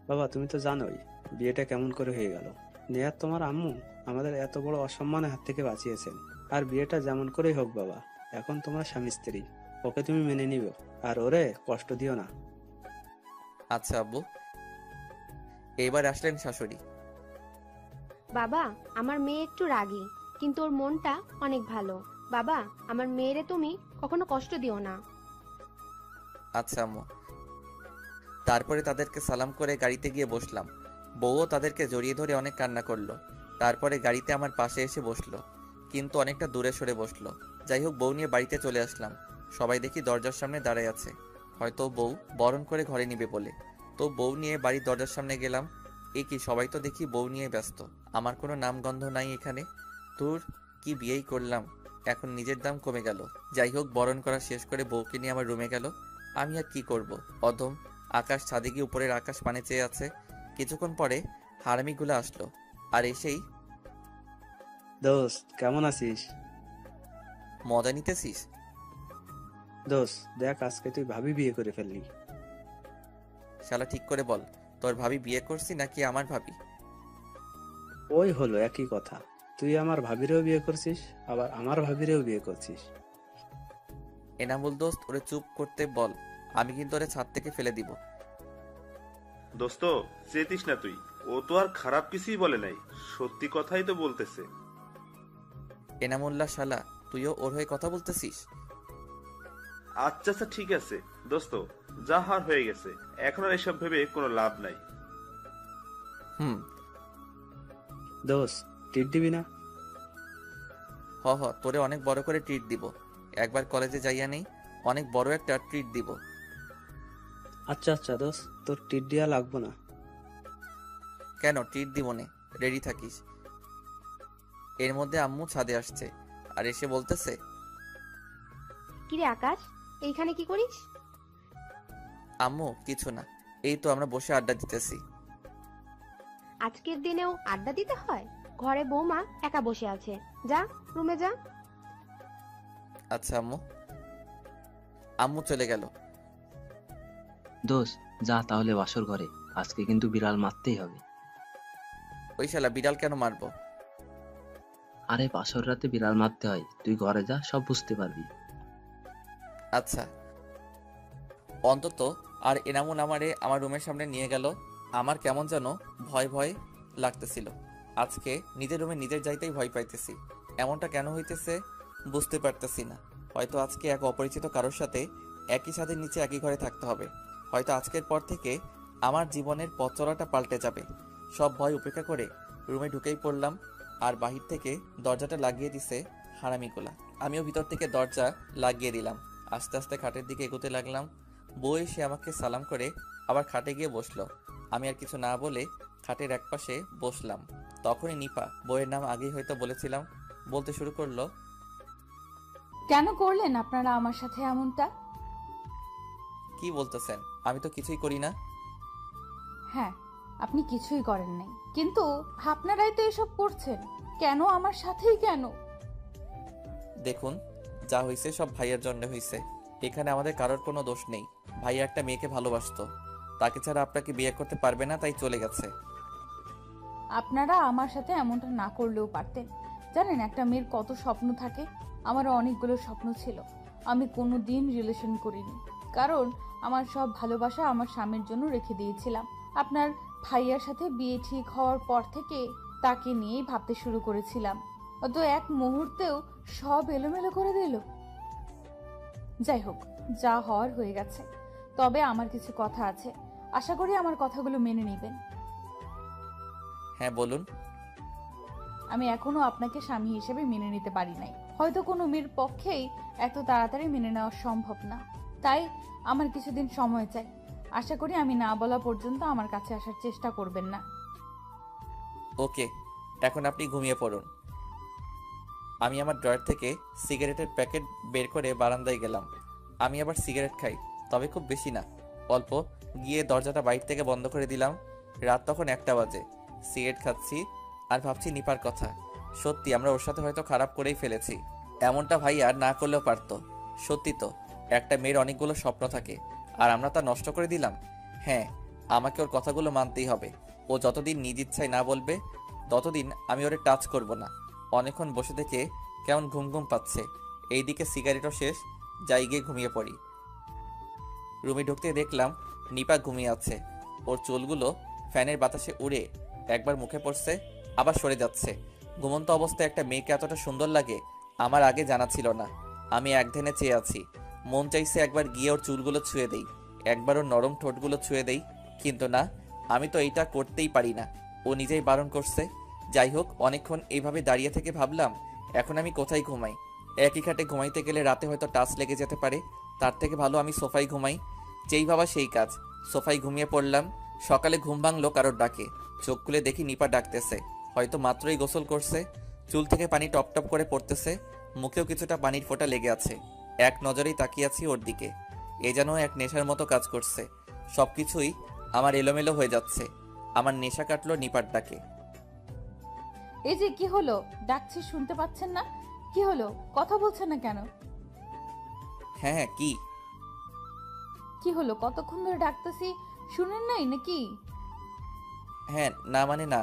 বাবা তুমি তো জানোই বিয়েটা কেমন করে হয়ে গেল। নেহাত তোমার আম্মু আমাদের এত বড় অসম্মানের হাত থেকে বাঁচিয়েছেন। আর বিয়েটা যেমন করেই হোক বাবা, এখন তোমরা স্বামী স্ত্রী, ওকে তুমি মেনে নিবে, আর ওরে কষ্ট দিও না। আচ্ছা আব্বু। এইবার আসলেন শাশুড়ি। বাবা আমার মেয়ে একটু রাগী, কিন্তু ওর মনটা অনেক ভালো। বাবা আমার মেয়েরে তুমি কখনো কষ্ট দিও না। আচ্ছা আম্মু। তারপরে তাদেরকে সালাম করে গাড়িতে গিয়ে বসলাম। বউও তাদেরকে জড়িয়ে ধরে অনেক কান্না করলো। তারপরে গাড়িতে আমার পাশে এসে বসলো, কিন্তু অনেকটা দূরে সরে বসলো। যাই হোক, বউ নিয়ে বাড়িতে চলে আসলাম। সবাই দেখি দরজার সামনে দাঁড়ায় আছে, হয়তো বউ বরণ করে ঘরে নিবে বলে। তো বউ নিয়ে বাড়ির দরজার সামনে গেলাম। এ কি, সবাই তো দেখি বউ নিয়ে ব্যস্ত, আমার কোনো নামগন্ধ নাই এখানে। তোর কি বিয়েই করলাম, এখন নিজের দাম কমে গেল। যাই হোক, বরণ করা শেষ করে বউকে নিয়ে আমার রুমে গেল। আমি আর কি করব, অধম। আকাশ ছাদে গিয়ে উপরের আকাশ পানে চেয়ে আছে। কিছুক্ষণ পরে হারামিগুলো আসলো, আর এসেই, দোস্ত কেমন আছিস? মজা নিতেছিস? দোস্ত দেখ, আজকে তুই ভাবি বিয়ে করে ফেললি। শালা ঠিক করে বল, তোর ভাবি বিয়ে করছি নাকি আমার ভাবি? ওই হলো একই কথা, তুই আমার ভাবিরেও বিয়ে করছিস, আবার আমার ভাবিরেও বিয়ে করছিস। এনামুল দোস্ত, ওরে চুপ করতে বল, আমি কিন্তু ওরে ছাদ থেকে ফেলে দিব। দোস্ত চেতিস না তুই, ও তো আর খারাপ কিছুই বলে নাই, সত্যি কথাই তো বলতেছে। এনামুল্লাহ শালা, তুইও ওর হয়ে কথা বলতেছিস? আচ্ছা আচ্ছা ঠিক আছে দোস্ত, যা হার হয়ে গেছে, এখন আর এসব ভেবে কোনো লাভ নাই। হুম। দোস্ত টিপ দিবি না? হ, তোরে অনেক বড় করে ট্রিট দিব। একবার কলেজে যাইয়া নেই, অনেক বড় একটা ট্রিট দিব। আচ্ছা আচ্ছা দোস্ত, তোর টিপ দিয়া লাগবো না। কেন ট্রিট দিব নে, রেডি থাকিস। এর মধ্যে আম্মু ছাদে আসছে, আর এসে বলতেছে, কিরে আকাশ, এইখানে কি করিস? আম্মু কিছু না, এই তো আমরা বসে আড্ডা দিতেছি। আজকের দিনেও আড্ডা দিতে হয়? ঘরে বৌমা একা বসে আছে, যা রুমে যা। আচ্ছা আম্মু। আম্মু চলে গেল। দোষ, যা তাহলে বাসর ঘরে, আজকে কিন্তু বিড়াল মারতেই হবে। ওই শালা বিড়াল কেন মারবো? আরে বাসর রাতে বিড়াল মারতে হয়, তুই ঘরে যা, সব বুঝতে পারবি। আচ্ছা। অন্তত আর এনামুল আমারে আমার রুমের সামনে নিয়ে গেল। আমার কেমন যেন ভয় ভয় লাগতেছিল। আজকে নিজের রুমে নিজের যাইতেই ভয় পাইতেছি। এমনটা কেন হইতেছে বুঝতে পারতেছি না। হয়তো আজকে এক অপরিচিত কারোর সাথে একই ছাদের নিচে একই ঘরে থাকতে হবে। হয়তো আজকের পর থেকে আমার জীবনের পথ চলাটা পাল্টে যাবে। সব ভয় উপেক্ষা করে রুমে ঢুকেই পড়লাম, আর বাহির থেকে দরজাটা লাগিয়ে দিছে হারামিগুলা। আমিও ভিতর থেকে দরজা লাগিয়ে দিলাম। আস্তে আস্তে খাটের দিকে এগোতে লাগলাম। বউ এসে আমাকে সালাম করে আবার খাটে গিয়ে বসলো। আমি আর কিছু না বলে খাটের একপাশে বসলাম। তখনই নিপা, বউয়ের নাম আগেই হয়তো বলেছিলাম, বলতে শুরু করলো, কেন করলেন আপনারা আমার সাথে এমনটা? কি বলতেছেন? আমি তো কিছুই করি না। হ্যাঁ, আপনি কিছুই করেন নাই, কিন্তু আপনারাই তো এসব করছেন। কেন আমার সাথেই কেন? দেখুন, যা হয়েছে সব ভাইয়ের জন্য হয়েছে। এখানে আমাদের কারোর কোনো দোষ নেই। ভাইয়া একটা মেয়েকে ভালোবাসতো, তাকে ছাড়া আপনাকে বিয়ে করতে পারবে না, তাই চলে গেছে। আপনারা আমার সাথে এমনটা না করলেও পারতেন। জানেন একটা মেয়ের কত স্বপ্ন থাকে? আমারও অনেকগুলো স্বপ্ন ছিল। আমি কোনো দিন রিলেশন করিনি, কারণ আমার সব ভালোবাসা আমার স্বামীর জন্য রেখে দিয়েছিলাম। আপনার ভাইয়ার সাথে বিয়ে ঠিক হওয়ার পর থেকে তাকে নিয়েই ভাবতে শুরু করেছিলাম। অত এক মুহূর্তেও সব এলোমেলো করে দিল। যাই হোক, যা হওয়ার হয়ে গেছে। তবে আমার কিছু কথা আছে, আশা করি আমার কথাগুলো মেনে নেবেন। হ্যাঁ বলুন। আমি এখনো আপনাকে স্বামী হিসেবে মেনে নিতে পারি নাই। হয়তো কোনো মেয়ের পক্ষেই এত তাড়াতাড়ি মেনে নেওয়া সম্ভব না, তাই আমার কিছুদিন সময় চাই। আশা করি আমি না বলা পর্যন্ত আমার কাছে আসার চেষ্টা করবেন না। ওকে, এখন আপনি ঘুমিয়ে পড়ুন। আমি আমার ড্রয়ার থেকে সিগারেটের প্যাকেট বের করে বারান্দায় গেলাম। আমি আবার সিগারেট খাই, তবে খুব বেশি না, অল্প। গিয়ে দরজাটা বাইরে থেকে বন্ধ করে দিলাম। রাত তখন 1টা বাজে। সিগারেট খাচ্ছি আর ভাবছি নিপার কথা। সত্যি আমরা ওর সাথে হয়তো খারাপ করেই ফেলেছি। এমনটা ভাই আর না করলেও পারতো। সত্যি তো, একটা মেয়ের অনেকগুলো স্বপ্ন থাকে, আর আমরা তা নষ্ট করে দিলাম। হ্যাঁ, আমাকে ওর কথাগুলো মানতেই হবে। ও যতদিন নিজ ইচ্ছায় না বলবে ততদিন আমি ওরে টাচ করব না। অনেকক্ষণ বসে থেকে কেমন ঘুম ঘুম পাচ্ছে। এইদিকে সিগারেটও শেষ, যাই গিয়ে ঘুমিয়ে পড়ি। রুমে ঢুকতে দেখলাম নিপা ঘুমিয়ে আছে। ওর চুলগুলো ফ্যানের বাতাসে উড়ে একবার মুখে পড়ছে, আবার সরে যাচ্ছে। ঘুমন্ত অবস্থায় একটা মেয়েকে এতটা সুন্দর লাগে আমার আগে জানা ছিল না। আমি একধ্যানে চেয়ে আছি। মন চাইছে একবার গিয়ে ওর চুলগুলো ছুঁয়ে দেই, একবার ওর নরম ঠোঁটগুলো ছুঁয়ে দেই, কিন্তু না, আমি তো এইটা করতেই পারি না। ও নিজেই বারণ করছে। যাই হোক, অনেকক্ষণ এইভাবে দাঁড়িয়ে থেকে ভাবলাম এখন আমি কোথায় ঘুমাই। একই খাটে ঘুমাইতে গেলে রাতে হয়তো টাচ লেগে যেতে পারে, তার থেকে ভালো আমি সোফায় ঘুমাই। যেই ভাবা সেই কাজ, সোফায় ঘুমিয়ে পড়লাম। সকালে ঘুম ভাঙলো কারোর ডাকে। চোখ খুলে দেখি নিপা ডাকতেছে। হয়তো মাত্রই গোসল করছে, চুল থেকে পানি টপ টপ করে পড়তেছে, মুখেও কিছুটা পানির ফোঁটা লেগে আছে। এক নজরেই তাকিয়ে আছি ওর দিকে। এ যেন এক নেশার মতো কাজ করছে। সবকিছুই আমার এলোমেলো হয়ে যাচ্ছে। আমার নেশা কাটলো নিপার ডাকে। এই যে কি হলো, ডাকছি শুনতে পাচ্ছেন না? কি হলো, কথা বলছেন না কেন? হ্যাঁ হ্যাঁ, কি কি হলো, কতক্ষণ ধরে ডাকতেছি, শুনেন নাই নাকি? হ্যাঁ না মানে না।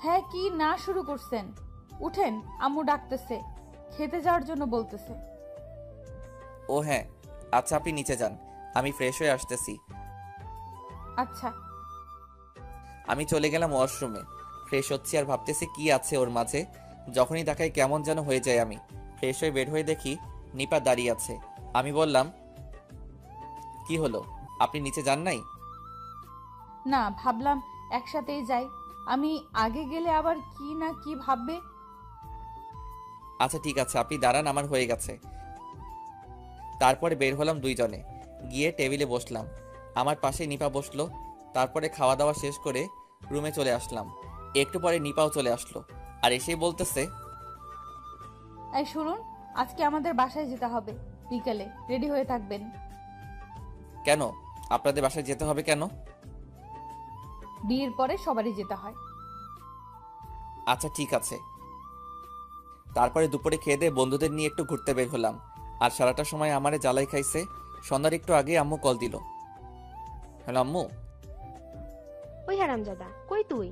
হ্যাঁ কি না শুরু করছেন? উঠেন, আম্মু ডাকতেছে, খেতে যাওয়ার জন্য বলতেছে। ও হ্যাঁ, আচ্ছা আপনি নিচে যান, আমি ফ্রেশ হয়ে আসতেছি। আচ্ছা। আমি চলে গেলাম ওয়াশরুমে। ফ্রেশ হচ্ছি আর ভাবতেছি কি আছে ওর মাঝে। যখনই তাকাই কেমন যেন হয়ে যায় আমি। ফ্রেশ হয়ে বের হয়ে দেখি নিপা দাঁড়িয়ে আছে। আমি বললাম, কি হলো, আপনি নিচে যান নাই? না, ভাবলাম একসাথেই যাই। আমি আগে গেলে আবার কি না কি ভাববে। আচ্ছা ঠিক আছে, আপনি দাঁড়ান, আমার হয়ে গেছে। তারপরে বের হলাম দুইজনে, গিয়ে টেবিলে বসলাম। আমার পাশে নিপা বসলো। তারপরে খাওয়া দাওয়া শেষ করে রুমে চলে আসলাম। একটু পরে নিপাও চলে আসলো আর এসেই বলতেছে, এই শুনুন, আজকে আমাদের বাসায় যেতে হবে, বিকেলে রেডি হয়ে থাকবেন। কেন আপনাদের বাসায় যেতে হবে কেন? বিয়ের পরে সবারই যেতে হয়। আচ্ছা ঠিক আছে। তারপরে দুপুরে খেয়ে দিয়ে বন্ধুদের নিয়ে একটু ঘুরতে বের হলাম। আর সারাটা সময় আমারে জ্বালাই খাইছে। সন্ধ্যার একটু আগে আম্মু কল দিল। হ্যালো আম্মু। ওই হারামজাদা, কই তুই?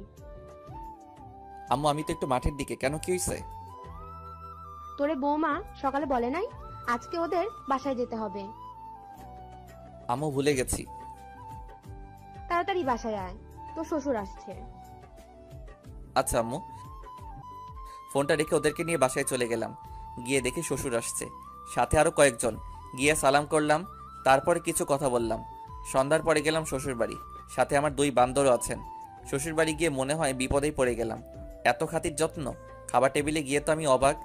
আম্মু আমি তো একটু মাঠের দিকে। কেন, কি হয়েছে? তোরে বৌমা সকালে বলে নাই আজকে ওদের বাসায় যেতে হবে? আম্মু ভুলে গেছি। তাড়াতাড়ি বাসায় আয়, তোর শ্বশুর আসছে। আচ্ছা আম্মু। ফোনটা রেখে ওদেরকে নিয়ে বাসায় চলে গেলাম। গিয়ে দেখি শ্বশুর আসছে, সাথে আরো কয়েকজন। গিয়ে সালাম করলাম, তারপরে কিছু কথা বললাম। সন্ধ্যার পরে গেলাম শ্বশুর বাড়ি, সাথে আমার 2 বান্দরও আছেন। শ্বশুর বাড়ি গিয়ে মনে হয় বিপদেই পড়ে গেলাম। এত খাতির যত্ন। খাবার টেবিলে গিয়ে তো আমি অবাক,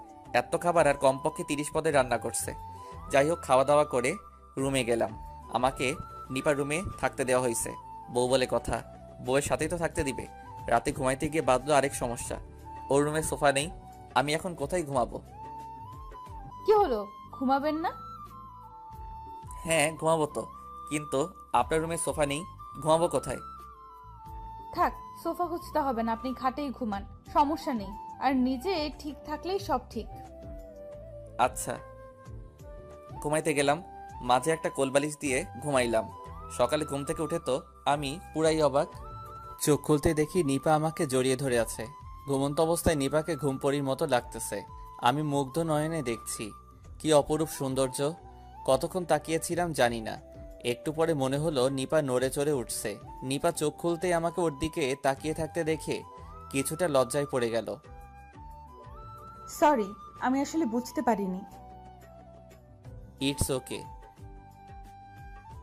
এত খাবার আর কমপক্ষে 30 পদে রান্না করছে। যাই হোক, খাওয়া দাওয়া করে রুমে গেলাম। আমাকে নিপার রুমে থাকতে দেওয়া হয়েছে। বউ বলে কথা, বউয়ের সাথেই তো থাকতে দিবে। রাতে ঘুমাইতে গিয়ে বাঁধলো আরেক সমস্যা, ওর রুমে সোফা নেই। আমি এখন কোথায় ঘুমাবো? কি হলো, ঘুমাবেন না? হ্যাঁ ঘুমাবো তো, কিন্তু আপনার রুমে সোফা নেই, ঘুমাবো কোথায়? থাক, সোফা খুঁজতে হবে না, আপনি খাটেই ঘুমান, সমস্যা নেই। আর নিজে ঠিক থাকলেই সব ঠিক। আচ্ছা। ঘুমাইতে গেলাম, মাঝে একটা কোলবালিশ দিয়ে ঘুমাইলাম। সকালে ঘুম থেকে উঠে তো আমি পুরাই অবাক। চোখ খুলতে দেখি নিপা আমাকে জড়িয়ে ধরে আছে। ঘুমন্ত অবস্থায় নিপাকে ঘুমপড়ির মতো লাগতেছে। আমি মুগ্ধ নয়নে দেখছি, কি অপরূপ সৌন্দর্য। কতক্ষণ তাকিয়েছিলাম জানি না। একটু পরে মনে হলো নিপা নড়ে চড়ে উঠছে। নিপা চোখ খুলতেই আমাকে ওর দিকে তাকিয়ে থাকতে দেখে কিছুটা লজ্জায় পড়ে গেল। সরি, আমি আসলে বুঝতে পারিনি। It's okay.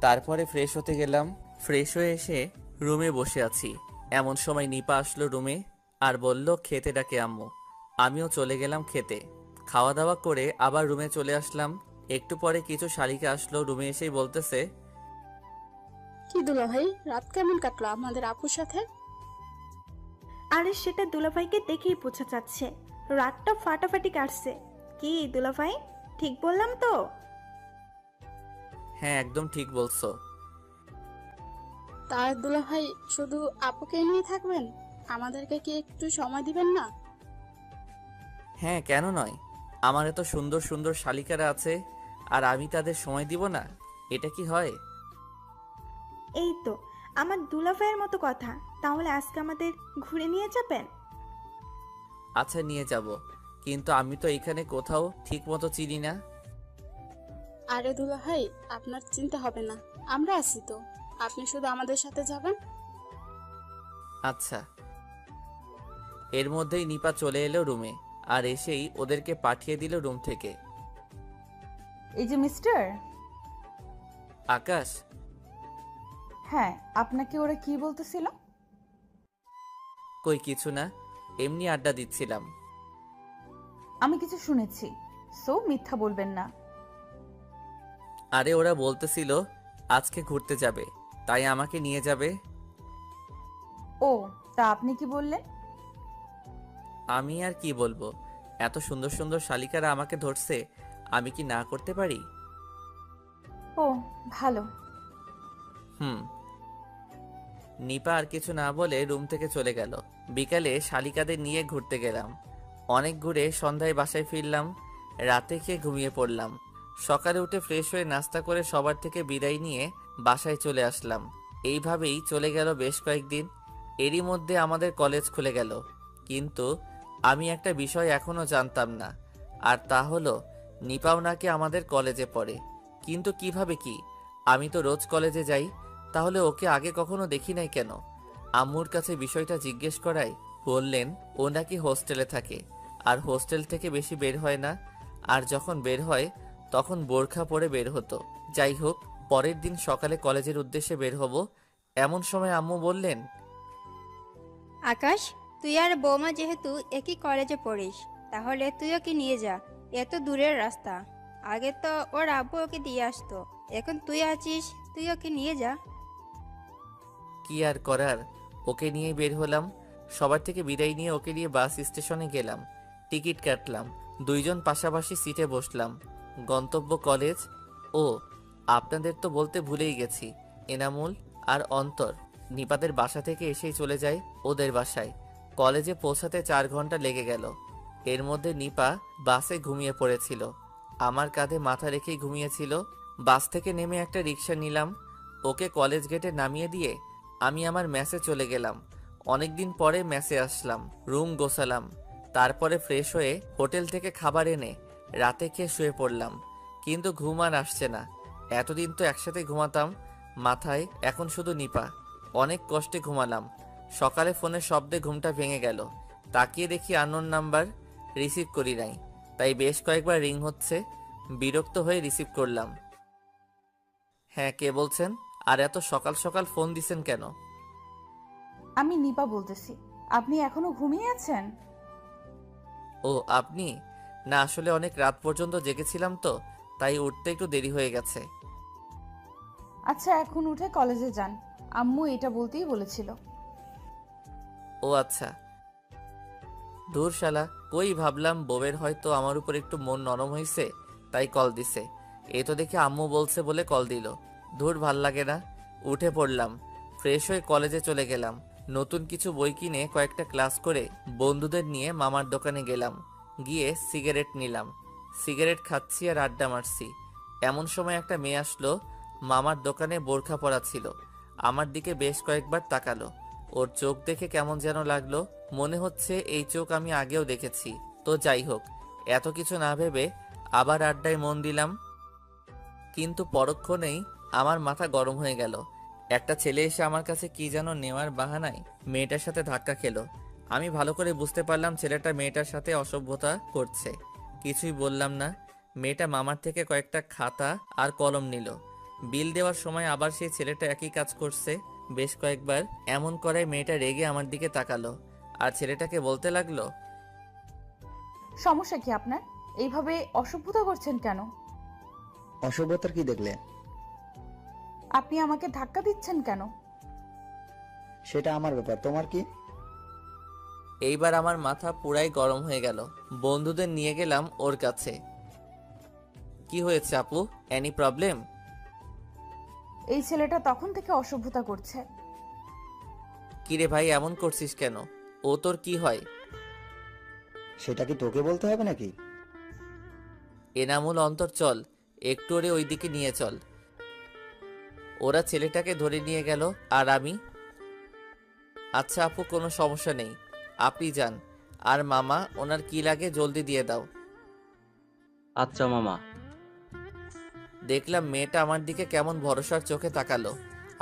তারপরে ফ্রেশ হতে গেলাম। ফ্রেশ হয়ে এসে রুমে বসে আছি, এমন সময় নিপা আসলো রুমে আর বলল খেতে ডাকে আম্মু। আমিও চলে গেলাম খেতে। খাওয়া দাওয়া করে আবার রুমে চলে আসলাম। একটু পরে কিছু শালিকা আসলো, রুমে এসেই বলতেছে, কি দুলা ভাই, রাত কেমন কাটলো আমাদের আপুর সাথে? আরে সেটা দুলাভাইকে দেখেই বোঝা যাচ্ছে, রাতটা ফাটাফাটি কাটছে। কি দুলাভাই, ঠিক বললাম তো? হ্যাঁ একদম ঠিক বলছো। তার দুলা ভাই শুধু আপুকে নিয়ে থাকবেন? আমাদেরকে কি একটু সময় দিবেন না? হ্যাঁ কেন নয়, আমার এত সুন্দর সুন্দর শালিকারা আছে আর আমি তাদের সময় দিব না? এটা কি হয়? এই তো আমার দুলাভাইয়ের মতো কথা। তাহলে আজকে আমাদের ঘুরে নিয়ে যাবেন? আচ্ছা নিয়ে যাব, কিন্তু আমি তো এখানে কোথাও ঠিক মতো চিনি না। আরে দুলা ভাই, আপনার চিন্তা হবে না, আমরা আছি তো। আপনি শুধু আমাদের সাথে যাবেন। আচ্ছা। এর মধ্যেই নিপা চলে এলো রুমে, আর এসেই ওদেরকে পাঠিয়ে দিল রুম থেকে। এই যে মিস্টার। আকাশ? হ্যাঁ, আপনাকে ওরা কি বলতেছিল? কই কিছু না, এমনি আড্ডা দিচ্ছিলাম। আমি কিছু শুনেছি, সো মিথ্যা বলবেন না। আরে ওরা বলতেছিল আজকে ঘুরতে যাবে, তাই আমাকে নিয়ে যাবে। ও, তা আপনি কি বললেন? আমি আর কি বলবো, এত সুন্দর সুন্দর শালিকারা আমাকে ধরছে, আমি কি না করতে পারি? ও ভালো। নিপা আর কিছু না বলে রুম থেকে চলে গেল। বিকালে শালিকাদের নিয়ে ঘুরতে গেলাম। অনেক ঘুরে সন্ধ্যায় বাসায় ফিরলাম। রাতে খেয়ে ঘুমিয়ে পড়লাম। সকালে উঠে ফ্রেশ হয়ে নাস্তা করে সবার থেকে বিদায় নিয়ে বাসায় চলে আসলাম। এইভাবেই চলে গেল বেশ কয়েকদিন। এরই মধ্যে আমাদের কলেজ খুলে গেল, কিন্তু আমি একটা বিষয় এখনো জানতাম না, আর তা হলো নিপাও নাকি আমাদের কলেজে পড়ে। কিন্তু কিভাবে কি? আমি তো রোজ কলেজে যাই, তাহলে ওকে আগে কখনো দেখি নাই কেন? আম্মুর কাছে বিষয়টা জিজ্ঞেস করাই বললেন ও নাকি হোস্টেলে থাকে, আর হোস্টেল থেকে বেশি বের হয় না, আর যখন বের হয় তখন বোরখা পরে বের হতো। যাই হোক, পরের দিন সকালে কলেজের উদ্দেশ্যে বের হব, এমন সময় আম্মু বললেন, আকাশ, তুই আর বৌমা যেহেতু একই কলেজে পড়িস, তাহলে তুই ওকে নিয়ে যা। এত দূরের রাস্তা, আগে তো ওর আব্বু ওকে দিয়ে আসতো, এখন তুই আছিস, তুই ওকে নিয়ে যা। কি আর করার, ওকে নিয়ে বের হলাম। সবার থেকে বিদায় নিয়ে ওকে নিয়ে বাস স্টেশনে গেলাম। টিকিট কাটলাম, দুইজন পাশাপাশি সিটে বসলাম। গন্তব্য কলেজ। ও, আপনাদের তো বলতে ভুলেই গেছি, এনামুল আর অন্তর নিপাদের বাসা থেকে এসেই চলে যায় ওদের বাসায়। কলেজে পৌঁছাতে 4 ঘন্টা লেগে গেল। এর মধ্যে নিপা বাসে ঘুমিয়ে পড়েছিল, আমার কাঁধে মাথা রেখেই ঘুমিয়েছিল। বাস থেকে নেমে একটা রিক্সা নিলাম, ওকে কলেজ গেটে নামিয়ে দিয়ে আমি আমার মেসে চলে গেলাম। অনেকদিন পরে মেসে আসলাম, রুম গোছালাম, তারপরে ফ্রেশ হয়ে হোটেল থেকে খাবার এনে রাতে খেয়ে শুয়ে পড়লাম। কিন্তু ঘুম আর আসছে না। এতদিন তো একসাথে ঘুমাতাম, মাথায় এখন শুধু নিপা। অনেক কষ্টে ঘুমালাম। সকালে ফোনের শব্দে ঘুমটা ভেঙে গেল। তাকিয়ে দেখি আননোন নাম্বার, রিসিভ করি নাই, তাই বেশ কয়েকবার রিং হচ্ছে। বিরক্ত হয়ে রিসিভ করলাম। হ্যাঁ, কে বলছেন? আর এত সকাল সকাল ফোন দিছেন কেন? আমি নিপা বলতেছি। আপনি এখনো ঘুমিয়ে আছেন? ও আপনি? না, আসলে অনেক রাত পর্যন্ত জেগেছিলাম তো, তাই উঠতে একটু দেরি হয়ে গেছে। আচ্ছা, এখন উঠে কলেজে যান, আম্মু এটা বলতেই বলেছিল। ও আচ্ছা। দূর শালা, কই ভাবলাম বউয়ের হয়তো আমার উপর একটু মন নরম হয়েছে, তাই কল দিছে। এ তো দেখে আম্মু বলছে বলে কল দিল। ধুর, ভাল লাগে না। উঠে পড়লাম, ফ্রেশ হয়ে কলেজে চলে গেলাম। নতুন কিছু বই কিনে কয়েকটা ক্লাস করে বন্ধুদের নিয়ে মামার দোকানে গেলাম। গিয়ে সিগারেট নিলাম। সিগারেট খাচ্ছি আর আড্ডা মারছি। এমন সময় একটা মেয়ে আসলো। মামার দোকানে বোরখা পরা ছিল। আমার দিকে বেশ কয়েকবার তাকালো। ওর চোখ দেখে কেমন যেন লাগলো, মনে হচ্ছে এই চোখ আমি আগেও দেখেছি। তো যাই হোক, এত কিছু না ভেবে আবার আড্ডায় মন দিলাম। কিন্তু পরক্ষণেই আমার মাথা গরম হয়ে গেল। একটা ছেলে এসে আমার কাছে কি যেন নেওয়ার বাহানায় মেয়েটার সাথে ধাক্কা খেলো। আমি ভালো করে বুঝতে পারলাম ছেলেটা মেয়েটার সাথে অসভ্যতা করছে। কিছুই বললাম না। মেয়েটা মামার থেকে কয়েকটা খাতা আর কলম নিল। বিল দেওয়ার সময় আবার সেই ছেলেটা একই কাজ করছে বেশ কয়েকবার। এমন করে মেয়েটা রেগে আমার দিকে তাকালো আর ছেলেটাকে বলতে লাগলো, সমস্যা কি আপনার? এইভাবে অসভ্যতা করছেন কেন? অসভ্যতার কি দেখলে? আপনি আমাকে ধাক্কা দিচ্ছেন কেন? সেটা আমার ব্যাপার, তোমার কি? এইবার আমার মাথা পুরাই গরম হয়ে গেল। বন্ধুদের নিয়ে গেলাম ওর কাছে। কি হয়েছে আপু, এনি প্রবলেম? এই ছেলেটা তখন থেকে অসভ্যতা করছে। কিরে ভাই, এমন করছিস কেন? ও তোর কি হয়? সেটা কি তোকে বলতে হবে নাকি? এনামুল, অন্তর, চল একটু ওরে ওইদিকে নিয়ে চল। ওরা ছেলেটাকে ধরে নিয়ে গেল আর আমি, আচ্ছা আপু কোনো সমস্যা নেই, আপনি যান। আর মামা ওনার কি লাগে জলদি দিয়ে দাও। আচ্ছা মামা। দেখলাম মেয়েটা আমার দিকে কেমন ভরসার চোখে তাকালো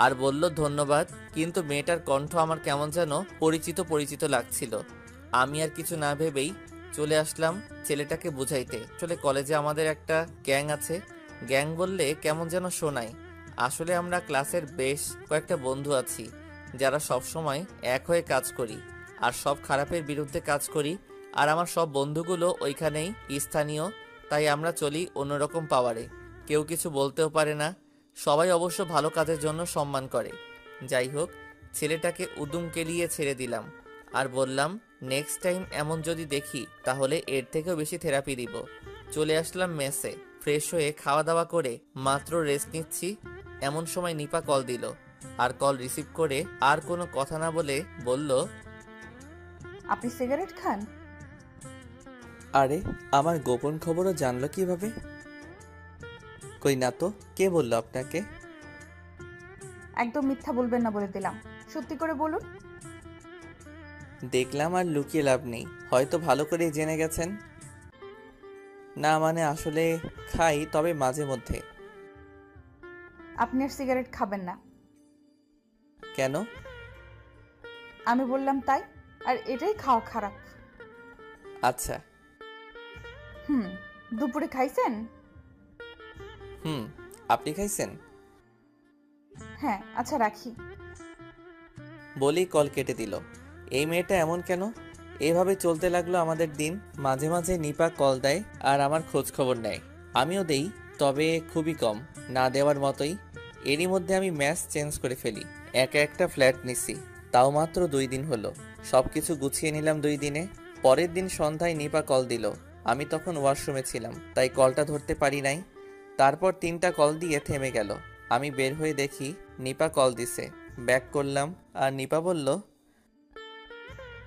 আর বলল ধন্যবাদ, কিন্তু মেয়েটার কণ্ঠ আমার কেমন যেন পরিচিত পরিচিত লাগছিল। আমি আর কিছু না ভেবেই চলে আসলাম ছেলেটাকে বুঝাইতে। আসলে কলেজে আমাদের একটা গ্যাং আছে। গ্যাং বললে কেমন যেন শোনায়। আসলে আমরা ক্লাসের বেশ কয়েকটা বন্ধু আছি যারা সব সময় এক হয়ে কাজ করি আর সব খারাপের বিরুদ্ধে কাজ করি। আর আমার সব বন্ধুগুলো ওইখানেই স্থানীয়, তাই আমরা চলি অন্যরকম পাওয়ারে। কেউ কিছু বলতেও পারে না, সবাই অবশ্য ভালো কাজের জন্য সম্মান করে। যাই হোক, ছেলেটাকে উদুম কেলিয়ে ছেড়ে দিলাম আর বললাম নেক্সট টাইম এমন যদি দেখি তাহলে এর থেকেও বেশি থেরাপি দিব। চলে আসলাম মেসে। ফ্রেশ হয়ে খাওয়া দাওয়া করে মাত্র রেস্ট নিচ্ছি, এমন সময় নিপা কল দিল। আর কল রিসিভ করে আর কোনো কথা না বলে বলল, আপনি সিগারেট খান? আরে আমার গোপন খবরও জানলো কিভাবে? কই না তো, কে বললো আপনাকে? একদম মিথ্যা বলবেন না বলে দিলাম, সত্যি করে বলুন। দেখলাম আর লুকিয়ে লাভ নেই, হয়তো ভালো করেই জেনে গেছেন। না মানে আসলে খাই, তবে মাঝে মধ্যে। আপনি আর সিগারেট খাবেন না। কেন? আমি বললাম তাই, আর এটাই খাওয়া খারাপ। আচ্ছা। দুপুরে খাইছেন? আপনি খাইছেন? হ্যাঁ, আচ্ছা রাখি। বলি কল কেটে দিল। এই মেয়েটা এমন কেন? এভাবে চলতে লাগলো আমাদের দিন। মাঝে মাঝে নিপা কল দেয় আর আমার খোঁজ খবর নেয়, আমিও দেই, তবে খুবই কম, না দেওয়ার মতোই। এরই মধ্যে আমি ম্যাচ চেঞ্জ করে ফেলি, একা একটা ফ্ল্যাট নিছি, তাও মাত্র 2 দিন হলো। সব কিছু গুছিয়ে নিলাম 2 দিনে। পরের দিন সন্ধ্যায় নিপা কল দিল। আমি তখন ওয়াশরুমে ছিলাম, তাই কলটা ধরতে পারি নাই। তারপর 3টা কল দিয়ে থেমে গেল। আমি বের হয়ে দেখি নিপা কল দিছে। ব্যাক করলাম আর নিপা বলল,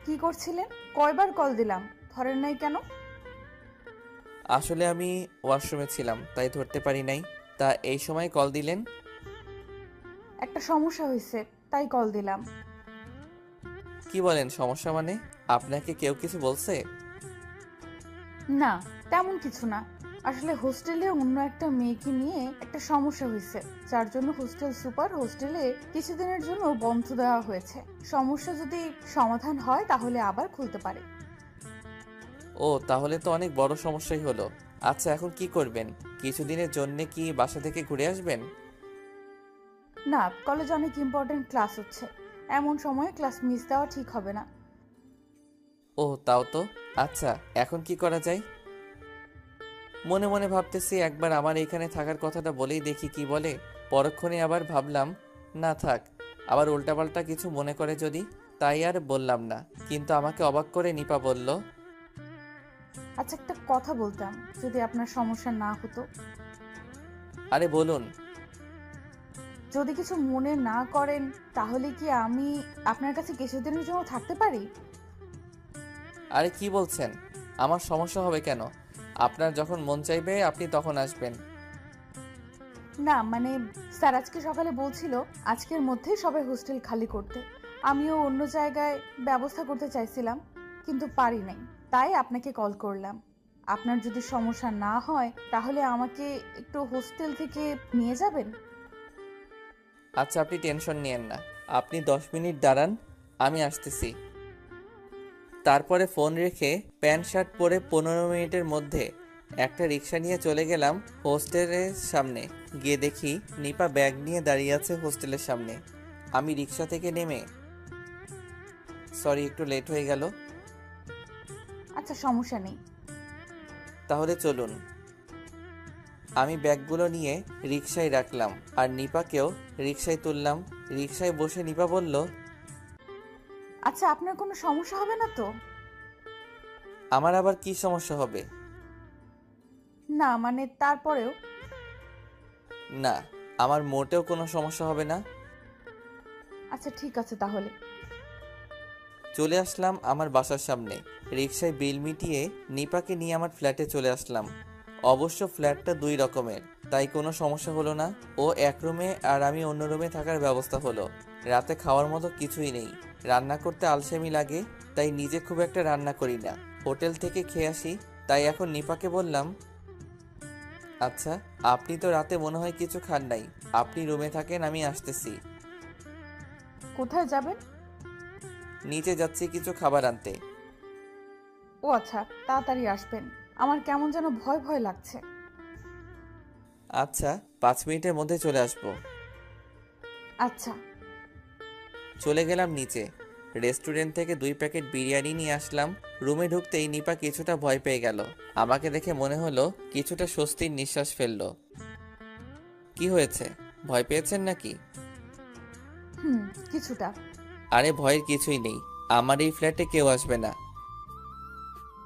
কি করছিলেন? কয়বার কল দিলাম, ধরেন নাই কেন? আসলে আমি ওয়াশরুমে ছিলাম, তাই ধরতে পারি নাই। তা এই সময় কল দিলেন? একটা সমস্যা হয়েছে, তাই কল দিলাম। কি বলেন সমস্যা মানে? আপনাকে কেউ কিছু বলছে? না, তেমন কিছু না। আসলে হোস্টেলে অন্য একটা মেয়েকে নিয়ে একটা সমস্যা হয়েছে, যার জন্য হোস্টেল সুপার হোস্টেলে কিছুদিনের জন্য বন্ধ দেওয়া হয়েছে। সমস্যা যদি সমাধান হয় তাহলে আবার খুলতে পারে। ও তাহলে তো অনেক বড় সমস্যাই হলো। আচ্ছা এখন কি করবেন? কিছুদিনের জন্য কি বাসা থেকে ঘুরে আসবেন? না, কলেজে অনেক ইম্পর্টেন্ট ক্লাস হচ্ছে, এমন সময় ক্লাস মিস দেওয়া ঠিক হবে না। ও তাও তো। আচ্ছা এখন কি করা যায়? মনে মনে ভাবতেছি একবার আমার এখানে থাকার কথাটা বলেই দেখি কি বলে। পরক্ষণে আবার ভাবলাম না থাক, আবার উল্টাপাল্টা কিছু মনে করে যদি, তাই আর বললাম না। কিন্তু আমাকে অবাক করে নিপা বলল, আচ্ছা একটা কথা বলতাম, যদি আপনার সমস্যা না হতো। আরে বলুন। যদি কিছু মনে না করেন তাহলে কি আমি আপনার কাছে কিছুদিনের জন্য থাকতে পারি? আরে কি বলছেন? আমার সমস্যা হবে কেন? আপনার যখন মন চাইবে আপনি তখন আসবেন। না মানে স্যার আজকে সকালে বলছিল আজকের মধ্যেই সবাই হোস্টেল খালি করতে। আমিও অন্য জায়গায় ব্যবস্থা করতে চাইছিলাম, কিন্তু পারি নাই, তাই আপনাকে কল করলাম। আপনার যদি সমস্যা না হয় তাহলে আমাকে একটু হোস্টেল থেকে নিয়ে যাবেন। আচ্ছা আপনি টেনশন নিয়েন না, আপনি 10 মিনিট দাঁড়ান, আমি আসতেছি। তারপরে ফোন রেখে প্যান্ট শার্ট পরে 15 মিনিটের মধ্যে একটা রিক্সা নিয়ে চলে গেলাম হোস্টেলের সামনে। গিয়ে দেখি নিপা ব্যাগ নিয়ে দাঁড়িয়ে আছে হোস্টেলের সামনে। আমি রিক্সা থেকে নেমে, সরি একটু লেট হয়ে গেল। আচ্ছা সমস্যা নেই, তাহলে চলুন। আমি ব্যাগগুলো নিয়ে রিক্সায় রাখলাম আর নিপাকেও রিক্সায় তুললাম। রিক্সায় বসে নিপা বলল, আচ্ছা আপনার কোনো সমস্যা হবে না তো? আমার আবার কি সমস্যা হবে? না মানে তারপরেও। না, আমার মোটেও কোনো সমস্যা হবে না। আচ্ছা ঠিক আছে তাহলে। চলে আসলাম আমার বাসার সামনে। রিক্সায় বিল মিটিয়ে নিপাকে নিয়ে আমার ফ্ল্যাটে চলে আসলাম। অবশ্য ফ্ল্যাটটা 2 রকমের, তাই কোনো সমস্যা হলো না। ও এক রুমে আর আমি অন্য রুমে থাকার ব্যবস্থা হলো। রাতে খাওয়ার মতো কিছুই নেই, রান্না করতে আলসেমি লাগে, তাই নিজে খুব একটা রান্না করি না, হোটেল থেকে খেয়ে আসি। তাই এখন নিপাকে বললাম, আচ্ছা আপনি তো রাতে মনে হয় কিছু খান নাই, আপনি রুমে থাকেন, আমি আসতেছি। কোথায় যাবেন? নিচে যাচ্ছি কিছু খাবার আনতে। ও আচ্ছা, তাড়াতাড়ি আসবেন, আমার কেমন যেন ভয় ভয় লাগছে। আচ্ছা 5 মিনিটের মধ্যে চলে আসবো। আচ্ছা। চলে গেলাম নিচে। রেস্টুরেন্ট থেকে 2 প্যাকেট বিরিয়ানি নিয়ে আসলাম। রুমে ঢুকতেই নিপা কিছুটা ভয় পেয়ে গেল। আমাকে দেখে মনে হলো কিছুটা স্বস্তির নিঃশ্বাস ফেললো। কি হয়েছে, ভয় পেয়েছেন নাকি? কিছুটা। আরে ভয়ের কিছুই নেই, আমার এই ফ্ল্যাটে কেউ আসবে না।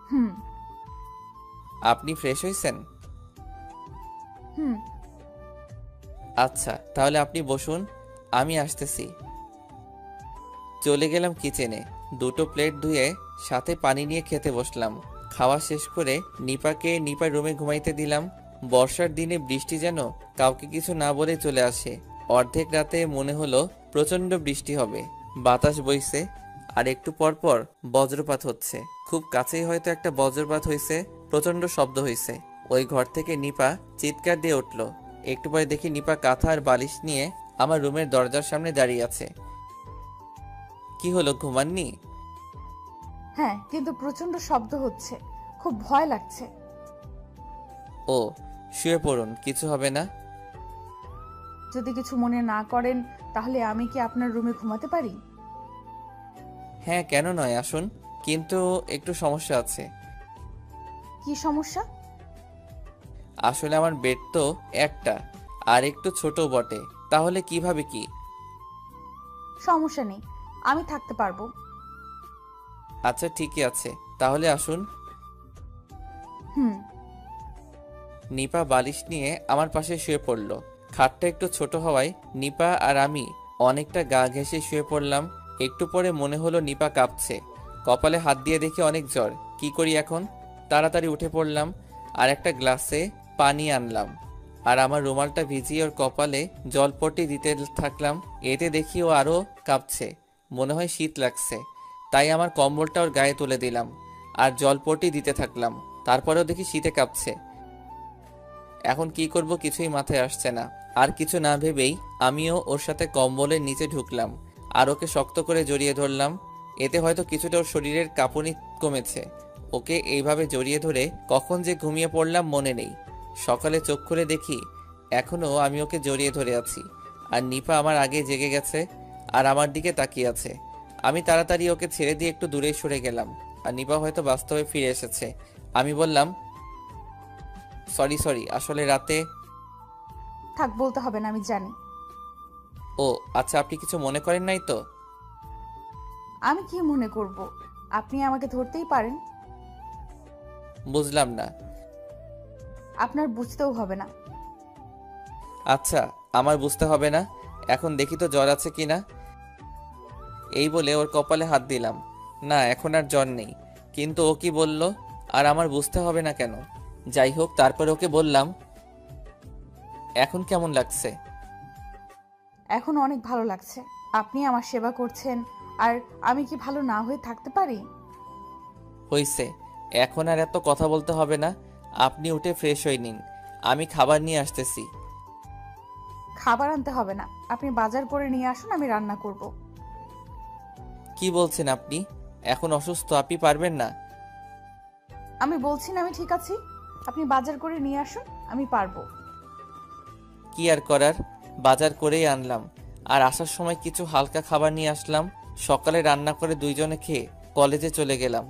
হুম আপনি ফ্রেশ হয়েছেন? হুম আচ্ছা তাহলে আপনি বসুন, আমি আসতেছি। চলে গেলাম কিচেনে, 2টো প্লেট ধুয়ে সাথে পানি নিয়ে খেতে বসলাম। খাওয়া শেষ করে নিপার রুমে ঘুমাইতে দিলাম। বর্ষার দিনে বৃষ্টি যেন কাউকে কিছু না বলে চলে আসে। অর্ধেক রাতে মনে হলো প্রচণ্ড বৃষ্টি হবে। বাতাস বইছে আর একটু পর পর বজ্রপাত হচ্ছে। খুব কাছেই হয়তো একটা বজ্রপাত হয়েছে, প্রচণ্ড শব্দ হয়েছে। ওই ঘর থেকে নিপা চিৎকার দিয়ে উঠল। একটু পরে দেখি নিপা কাঁথা আর বালিশ নিয়ে আমার রুমের দরজার সামনে দাঁড়িয়ে আছে। কি হলো, ঘুমাননি? হ্যাঁ, কিন্তু প্রচন্ড শব্দ হচ্ছে, খুব ভয় লাগছে। ও শুয়ে পড়ুন, কিছু হবে না। যদি কিছু মনে না করেন তাহলে আমি কি আপনার রুমে ঘুমাতে পারি? হ্যাঁ কেন নয়, আসুন, কিন্তু একটু সমস্যা আছে। কি সমস্যা? আসলে আমার বেড তো একটা, আর একটু ছোট বটে, তাহলে কিভাবে কি? সমস্যা নেই, আমি থাকতে পারবো। আচ্ছা ঠিকই আছে, তাহলে আসুন। হুম। নিপা বালিশ নিয়ে আমার পাশে শুয়ে পড়ল। খাটটা একটু ছোট হওয়ায় নিপা আর আমি অনেকটা গা ঘেঁষে শুয়ে পড়লাম। একটু পরে মনে হলো নিপা কাঁপছে। কপালে হাত দিয়ে দেখি অনেক জ্বর। কি করি এখন? তাড়াতাড়ি উঠে পড়লাম আর একটা গ্লাসে পানি আনলাম আর আমার রুমালটা ভিজিয়ে ওর কপালে জলপট্টি দিতে থাকলাম। এতে দেখি ও আরও কাঁপছে, মনে হয় শীত লাগছে। তাই আমার কম্বলটা ওর গায়ে তুলে দিলাম আর জলপট্টি দিতে থাকলাম। তারপরেও দেখি শীতে কাঁপছে। এখন কি করব কিছুই মাথায় আসছে না। আর কিছু না ভেবেই আমিও ওর সাথে কম্বলের নিচে ঢুকলাম আর ওকে শক্ত করে জড়িয়ে ধরলাম। এতে হয়তো কিছুটা ওর শরীরের কাঁপুনি কমেছে। ওকে এইভাবে জড়িয়ে ধরে কখন যে ঘুমিয়ে পড়লাম মনে নেই। সকালে চোখ খুলে দেখি এখনও আমি ওকে জড়িয়ে ধরে আছি আর নিপা আমার আগে জেগে গেছে আর আমার দিকে তাকিয়ে আছে। আমি তাড়াতাড়ি ওকে ছেড়ে দিয়ে একটু দূরে সরে গেলাম আর নিপা হয়তো বাস্তবে ফিরে এসেছে। আমি বললাম, সরি, আসলে রাতে। থাক, বলতে হবে না, আমি জানি। ও আচ্ছা, আপনি কিছু মনে করেন নাই তো? আমি কি মনে করব? আপনি আমাকে ধরতেই পারেন। বুঝলাম না। আপনার বুঝতেও হবে না। আচ্ছা আমার বুঝতে হবে না, এখন দেখি তো জ্বর আছে কিনা। এই বলে ওর কপালে হাত দিলাম। না, এখন আর জ্বর নেই। কিন্তু ও কি বলল আর আমার বুঝতে হবে না কেন? যাই হোক, তারপর ওকে বললাম, এখন কেমন লাগছে? এখন অনেক ভালো লাগছে। আপনি আমার সেবা করছেন আর আমি কি ভালো না হয়ে থাকতে পারি? হইছে, এখন আর এত কথা বলতে হবে না। আপনি উঠে ফ্রেশ হয়ে নিন, আমি খাবার নিয়ে আসতেছি। খাবার আনতে হবে না, আপনি বাজার করে নিয়ে আসুন, আমি রান্না করব। কি বলছেন আপনি? এখন অসুস্থ, আপনি পারবেন না। আমি বলছি না আমি ঠিক আছি, আপনি বাজার করে নিয়ে আসুন, আমি পারবো। কি আর করার, বাজার করেই আনলাম আর আসার সময় কিছু হালকা খাবার নিয়ে আসলাম। সকালে রান্না করে দুইজনে খেয়ে কলেজে চলে গেলাম।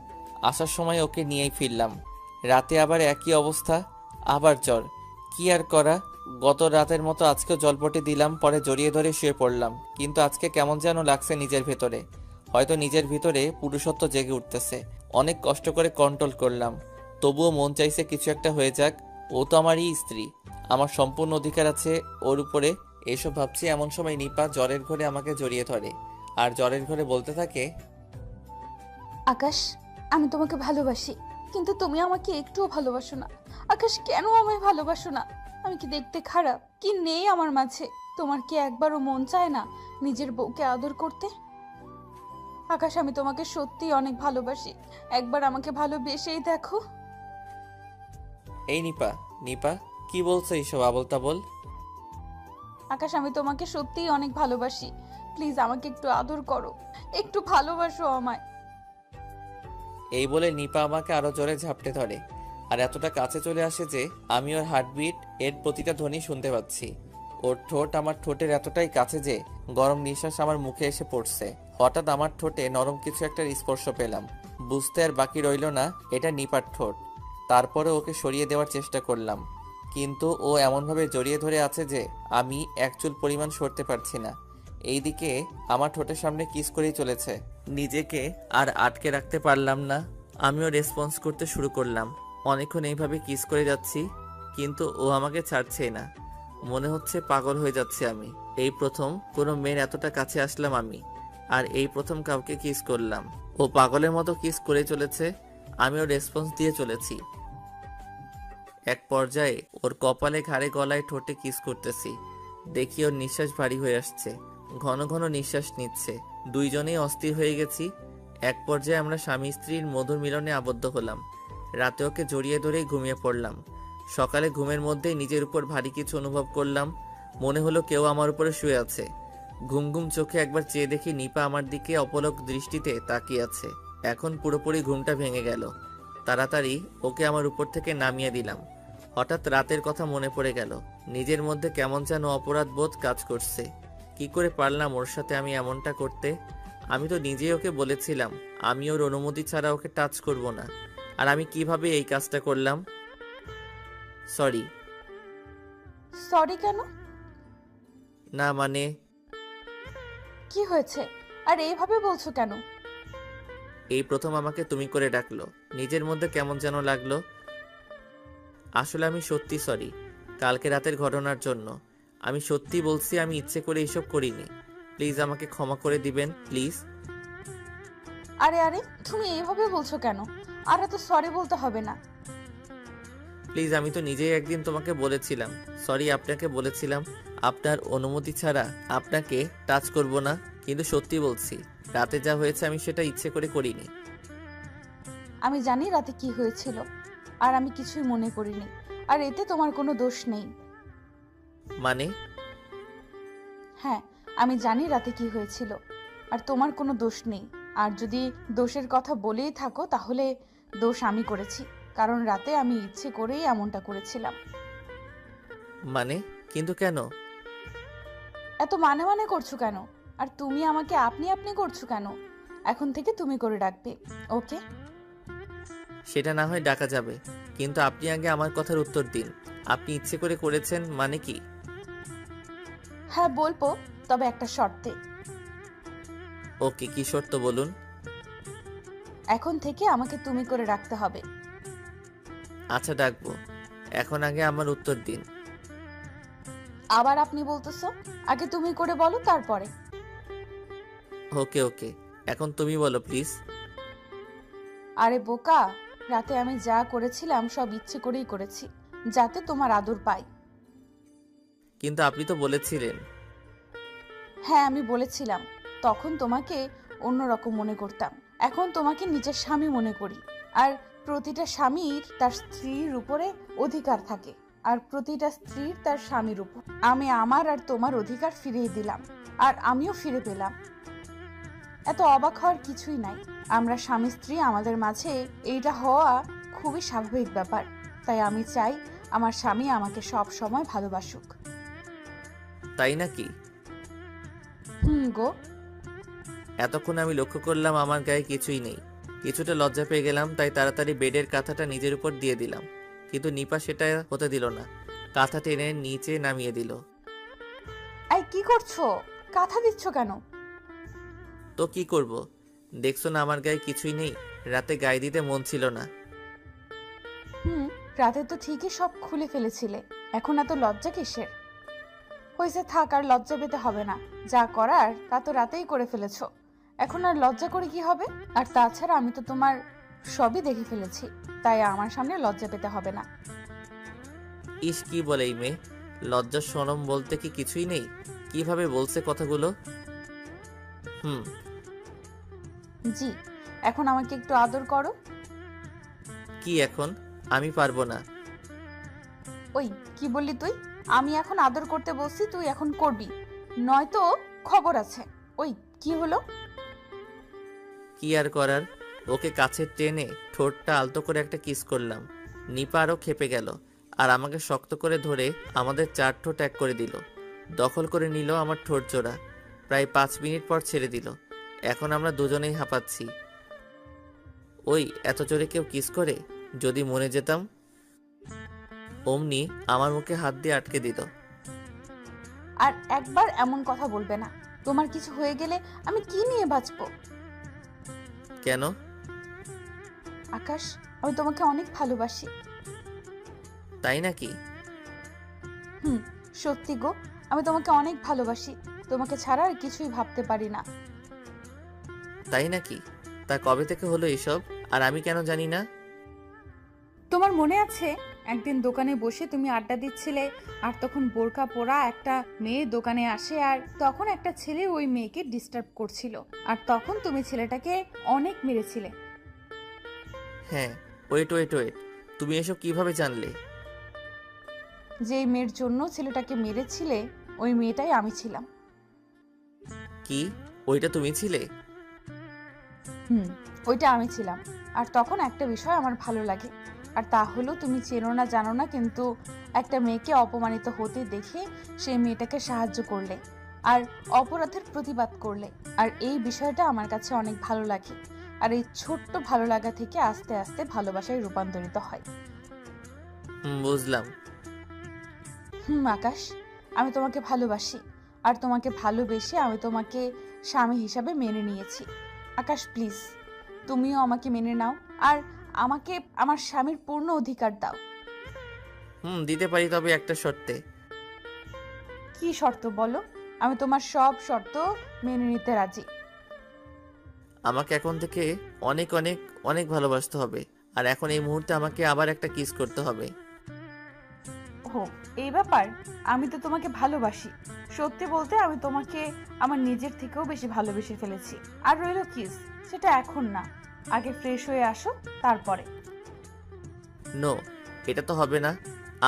আসার সময় ওকে নিয়েই ফিরলাম। রাতে আবার একই অবস্থা, আবার জ্বর। কি আর করা, গত রাতের মতো আজকেও জলপটি দিলাম, পরে জড়িয়ে ধরে শুয়ে পড়লাম। কিন্তু আজকে কেমন যেন লাগছে নিজের ভেতরে, হয়তো নিজের ভিতরে পুরুষত্ব জেগে উঠতেছে। অনেক কষ্ট করে কন্ট্রোল করলাম, তবুও মন চাইছে কিছু একটা হয়ে যাক। ও তো আমারই স্ত্রী, আমার সম্পূর্ণ অধিকার আছে ওর উপরে। এসব ভাবছি এমন সময় নিপা জ্বরের ঘরে আমাকে জড়িয়ে ধরে আর জ্বরের ঘরে বলতে থাকে, আকাশ, আমি তোমাকে ভালোবাসি, কিন্তু তুমি আমাকে একটুও ভালোবাসো না। আকাশ, কেন আমায় ভালোবাসো না? আমি কি দেখতে খারাপ? কি নেই আমার মাঝে? তোমার কি একবারও মন চায় না নিজের বউকে আদর করতে? আকাশ, আমি তোমাকে সত্যি অনেক ভালোবাসি, একবার আমাকে ভালোবেসেই দেখো। এই নিপা, নিপা কি বলছো এইসব আবল তাবল? আকাশ, আমি তোমাকে সত্যিই অনেক ভালোবাসি, প্লিজ আমাকে একটু আদর করো, একটু ভালোবাসো আমায়। এই বলে নিপা আমাকে আরো জোরে ঝাপটে ধরে আর এতটা কাছে চলে আসে যে আমি ওর হার্টবিট এর প্রতিটা ধ্বনি শুনতে পাচ্ছি। ওর ঠোঁট আমার ঠোঁটের এতটাই কাছে যে গরম নিঃশ্বাস আমার মুখে এসে পড়ছে। হঠাৎ আমার ঠোঁটে নরম কিছু একটা স্পর্শ পেলাম। বুঝতে আর বাকি রইল না এটা নিপার ঠোঁট। তারপরে ওকে সরিয়ে দেওয়ার চেষ্টা করলাম, কিন্তু ও এমনভাবে জড়িয়ে ধরে আছে যে আমি এক চুল পরিমাণ সরতে পারছি না। এইদিকে আমার ঠোঁটের সামনে কিস করেই চলেছে। নিজেকে আর আটকে রাখতে পারলাম না, আমিও রেসপন্স করতে শুরু করলাম। অনেকক্ষণ এইভাবে কিস করে যাচ্ছি, কিন্তু ও আমাকে ছাড়ছেই না। মনে হচ্ছে পাগল হয়ে যাচ্ছে আমি। এই প্রথম কোনো মেয়ের এতটা কাছে আসলাম আমি, আর এই প্রথম কাউকে কিস করলাম। ও পাগলের মতো কিস করে চলেছে, আমিও রেসপন্স দিয়ে চলেছি। এক পর্যায়ে ওর কপালে, ঘাড়ে, গলায়, ঠোঁটে কিস করতেছি। দেখি ওর নিঃশ্বাস ভারী হয়ে আসছে, ঘন ঘন নিঃশ্বাস নিচ্ছে। দুইজনেই অস্থির হয়ে গেছি। এক পর্যায়ে আমরা স্বামী স্ত্রীর মধুর মিলনে আবদ্ধ হলাম। রাতে ওকে জড়িয়ে ধরেই ঘুমিয়ে পড়লাম। সকালে ঘুমের মধ্যেই নিজের উপর ভারী কিছু অনুভব করলাম, মনে হলো কেউ আমার উপরে শুয়ে আছে। ঘুম ঘুম চোখে একবার চেয়ে দেখি নিপা আমার দিকে অপলক দৃষ্টিতে তাকিয়ে আছে। এখন পুরোপুরি ঘুমটা ভেঙে গেল। তাড়াতাড়ি ওকে আমার উপর থেকে নামিয়ে দিলাম। হঠাৎ রাতের কথা মনে পড়ে গেল। নিজের মধ্যে কেমন যেন অপরাধ বোধ কাজ করছে। কি করে পারলাম ওর সাথে আমি এমনটা করতে? আমি তো নিজেই ওকে বলেছিলাম আমি ওর অনুমতি ছাড়া ওকে টাচ করব না। আর আমি কিভাবে এই কাজটা করলাম? সরি। সরি কেন? না মানে কি হয়েছে? আর এইভাবে বলছো কেন? এই প্রথম আমাকে তুমি করে ডাকলো, নিজের মধ্যে কেমন যেন লাগলো। আসলে আমি সত্যি সরি কালকে রাতের ঘটনার জন্য। আমি সত্যি বলছি আমি ইচ্ছে করে এসব করিনি। প্লিজ আমাকে ক্ষমা করে দিবেন, প্লিজ। আরে আরে, তুমি এইভাবে বলছো কেন? আর এত সরি বলতে হবে না। প্লিজ, আমি তো নিজেই একদিন তোমাকে বলেছিলাম, সরি আপনাকে বলেছিলাম আপনার অনুমতি ছাড়া আপনাকে টাচ করব না। কিন্তু সত্যি বলছি রাতে যা হয়েছে আমি সেটা ইচ্ছে করে করিনি। আমি জানি রাতে কি হয়েছিল, আর আমি কিছুই মনে করিনি, আর এতে তোমার কোনো দোষ নেই। মানে? হ্যাঁ, আমি জানি রাতে কি হয়েছিল, আর তোমার কোনো দোষ নেই। আর যদি দোষের কথা বলেই থাকো তাহলে দোষ আমি করেছি, কারণ রাতে আমি ইচ্ছে করেই এমনটা করেছিলাম। মানে? কিন্তু কেন? এত মানে মানে করছো কেন? আর তুমি আমাকে আপনি আপনি করছো কেন? এখন থেকে তুমি করে ডাকবে, ওকে? সেটা না হয় ডাকা যাবে, কিন্তু আপনি আগে আমার কথার উত্তর দিন। আপনি ইচ্ছে করে করেছেন মানে কি? হ্যাঁ বলবো, তবে একটা শর্তে। ওকে, কি শর্ত বলুন? এখন থেকে আমাকে তুমি করে ডাকতে হবে। আচ্ছা ডাকবো, এখন আগে আমার উত্তর দিন। আবার আপনি বলতেছো? আগে তুমি করে বলো, তারপরে। ওকে ওকে, এখন তুমি বলো প্লিজ। আরে বোকা, রাতে আমি যা করেছিলাম সব ইচ্ছে করেই করেছি, যাতে তোমার আদর পাই। কিন্তু আপনি তো বলেছিলেন। হ্যাঁ আমি বলেছিলাম, তখন তোমাকে অন্যরকম মনে করতাম, এখন তোমাকে নিজের স্বামী মনে করি। আর প্রতিটা স্বামীর তার স্ত্রীর উপরে অধিকার থাকে, আর প্রতিটা স্ত্রীর তার স্বামীর উপর। আমি আমার আর তোমার অধিকার ফিরিয়ে দিলাম, আর আমিও ফিরে পেলাম। এত অবাক হওয়ার কিছুই নাই। আমরা স্বামী স্ত্রী, আমাদের মাঝে এইটা হওয়া খুবই স্বাভাবিক ব্যাপার। তাই আমি চাই আমার স্বামী আমাকে সব সময় ভালোবাসুক। তাই নাকি? গো। এতক্ষণ আমি লক্ষ্য করলাম আমার গায়ে কিছুই নেই। কিছুটা লজ্জা পেয়ে গেলাম, তাই তাড়াতাড়ি বেডের কাঁথাটা নিজের উপর দিয়ে দিলাম। কিন্তু নিপা সেটা হতে দিল না, কাঁথা টেনে নিচে নামিয়ে দিল। এই কি করছো? কাঁথা দিচ্ছ কেন? তো কি করব? দেখছো না আমার গায়ে কিছুই নেই। রাতে গায়ে দিতে মন ছিল না। রাতে তো ঠিকই সব খুলে ফেলেছিলে, এখন এত লজ্জা কিসের? হয়েছে, থাক, আর লজ্জা পেতে হবে না। যা করার তা তো রাতেই করে ফেলেছো, এখন আর লজ্জা করে কি হবে? আর তাছাড়া আমি তো তোমার সবই দেখে ফেলেছি, তাই আমার সামনে লজ্জা পেতে হবে না। ইস কি বলে এই মেয়ে, লজ্জা শরম বলতে কি কিছুই নেই? কিভাবে বলছে কথাগুলো। হুম। জি, এখন আমাকে একটু আদর করো। কি এখন? আমি পারবো না। ওই কি বললি তুই? আমি এখন আদর করতে বসছি, তুই এখন করবি, নয়তো খবর আছে। ওই কি হলো? কি আর করার, ওকে কাছে টেনে ঠোঁটটা আলতো করে একটা কিস করলাম। নিপা আরও খেপে গেল আর আমাকে শক্ত করে ধরে আমাদের 4 ঠোঁট এক করে দিল। দখল করে নিল আমার ঠোঁট জোড়া। প্রায় 5 মিনিট পর ছেড়ে দিল। এখন আমরা দুজনেই হাঁপাচ্ছি। ওই এত জোরে কেউ কিস করে? যদি মনে যেতাম। অমনি আমার মুখে হাত দিয়ে আটকে দিল। আর একবার এমন কথা বলবে না। তোমার কিছু হয়ে গেলে আমি কি নিয়ে বাঁচবো? কেন? আকাশ, আমি তোমাকে অনেক ভালোবাসি। তাই নাকি? হুম, সত্যি গো, আমি তোমাকে অনেক ভালোবাসি। তোমাকে ছাড়া আর কিছুই ভাবতে পারি না। তাই নাকি? তা কবে থেকে হলো এসব, আর আমি কেন জানি না? তোমার মনে আছে একদিন দোকানে বসে তুমি আড্ডা দিচ্ছিলে, আর তখন বোরকা পরা একটা মেয়ে দোকানে আসে, আর তখন একটা ছেলে ওই মেয়েকে ডিস্টার্ব করছিল, আর তখন তুমি ছেলেটাকে অনেক মেরেছিলে। হ্যাঁ, ওয়েট ওয়েট ওয়েট, তুমি এসব কিভাবে জানলে? যেই মেয়ের জন্য ছেলেটাকে মেরেছিলে ওই মেয়েটাই আমি ছিলাম। কি, ওইটা তুমি ছিলে? হুম, ওইটা আমি ছিলাম। আর তখন একটা বিষয় আমার ভালো লাগে, আর তা হলো তুমি চেনো না জানো না, কিন্তু একটা মেয়েকে অপমানিত হতে দেখে সেই মেয়েটাকে সাহায্য করলে আর অপরাধের প্রতিবাদ করলে। আর এই বিষয়টা আমার কাছে অনেক ভালো লাগে, আর এই ছোট্ট ভালো লাগা থেকে আস্তে আস্তে ভালোবাসায় রূপান্তরিত হয়। বুঝলাম। আকাশ, আমি তোমাকে ভালোবাসি, আর তোমাকে ভালোবেসে আমি তোমাকে স্বামী হিসাবে মেনে নিয়েছি। আকাশ প্লিজ, তুমিও আমাকে মেনে নাও, আর আমাকে আমার স্বামীর পূর্ণ অধিকার দাও। দিতে পারি, তবে একটা শর্তে। কি শর্ত বলো? আমি তোমার সব শর্ত মেনে নিতে রাজি। আমাকে এখন থেকে অনেক অনেক অনেক ভালোবাসতে হবে, আর এখন এই মুহূর্তে আমাকে আবার একটা কিস করতে হবে। ও এই ব্যাপার? আমি তো তোমাকে ভালোবাসি। সত্যি বলতে আমি তোমাকে আমার নিজের থেকেও বেশি ভালোবেসে ফেলেছি। আর রইল কিস, সেটা এখন না, আগে ফ্রেশ হয়ে আসো তারপরে। নো, এটা তো হবে না,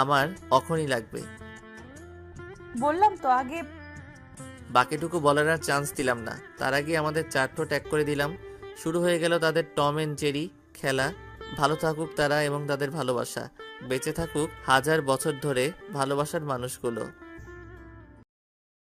আমার এখনই লাগবে। বললাম তো আগে। বাকিটুকু বলার আর চান্স দিলাম না, তার আগে আমাদের 4 ঠোঁট এক করে দিলাম। শুরু হয়ে গেল তাদের টম এন্ড জেরি খেলা। ভালো থাকুক তারা এবং তাদের ভালোবাসা, বেঁচে থাকুক 1000 বছর ধরে ভালোবাসার মানুষগুলো।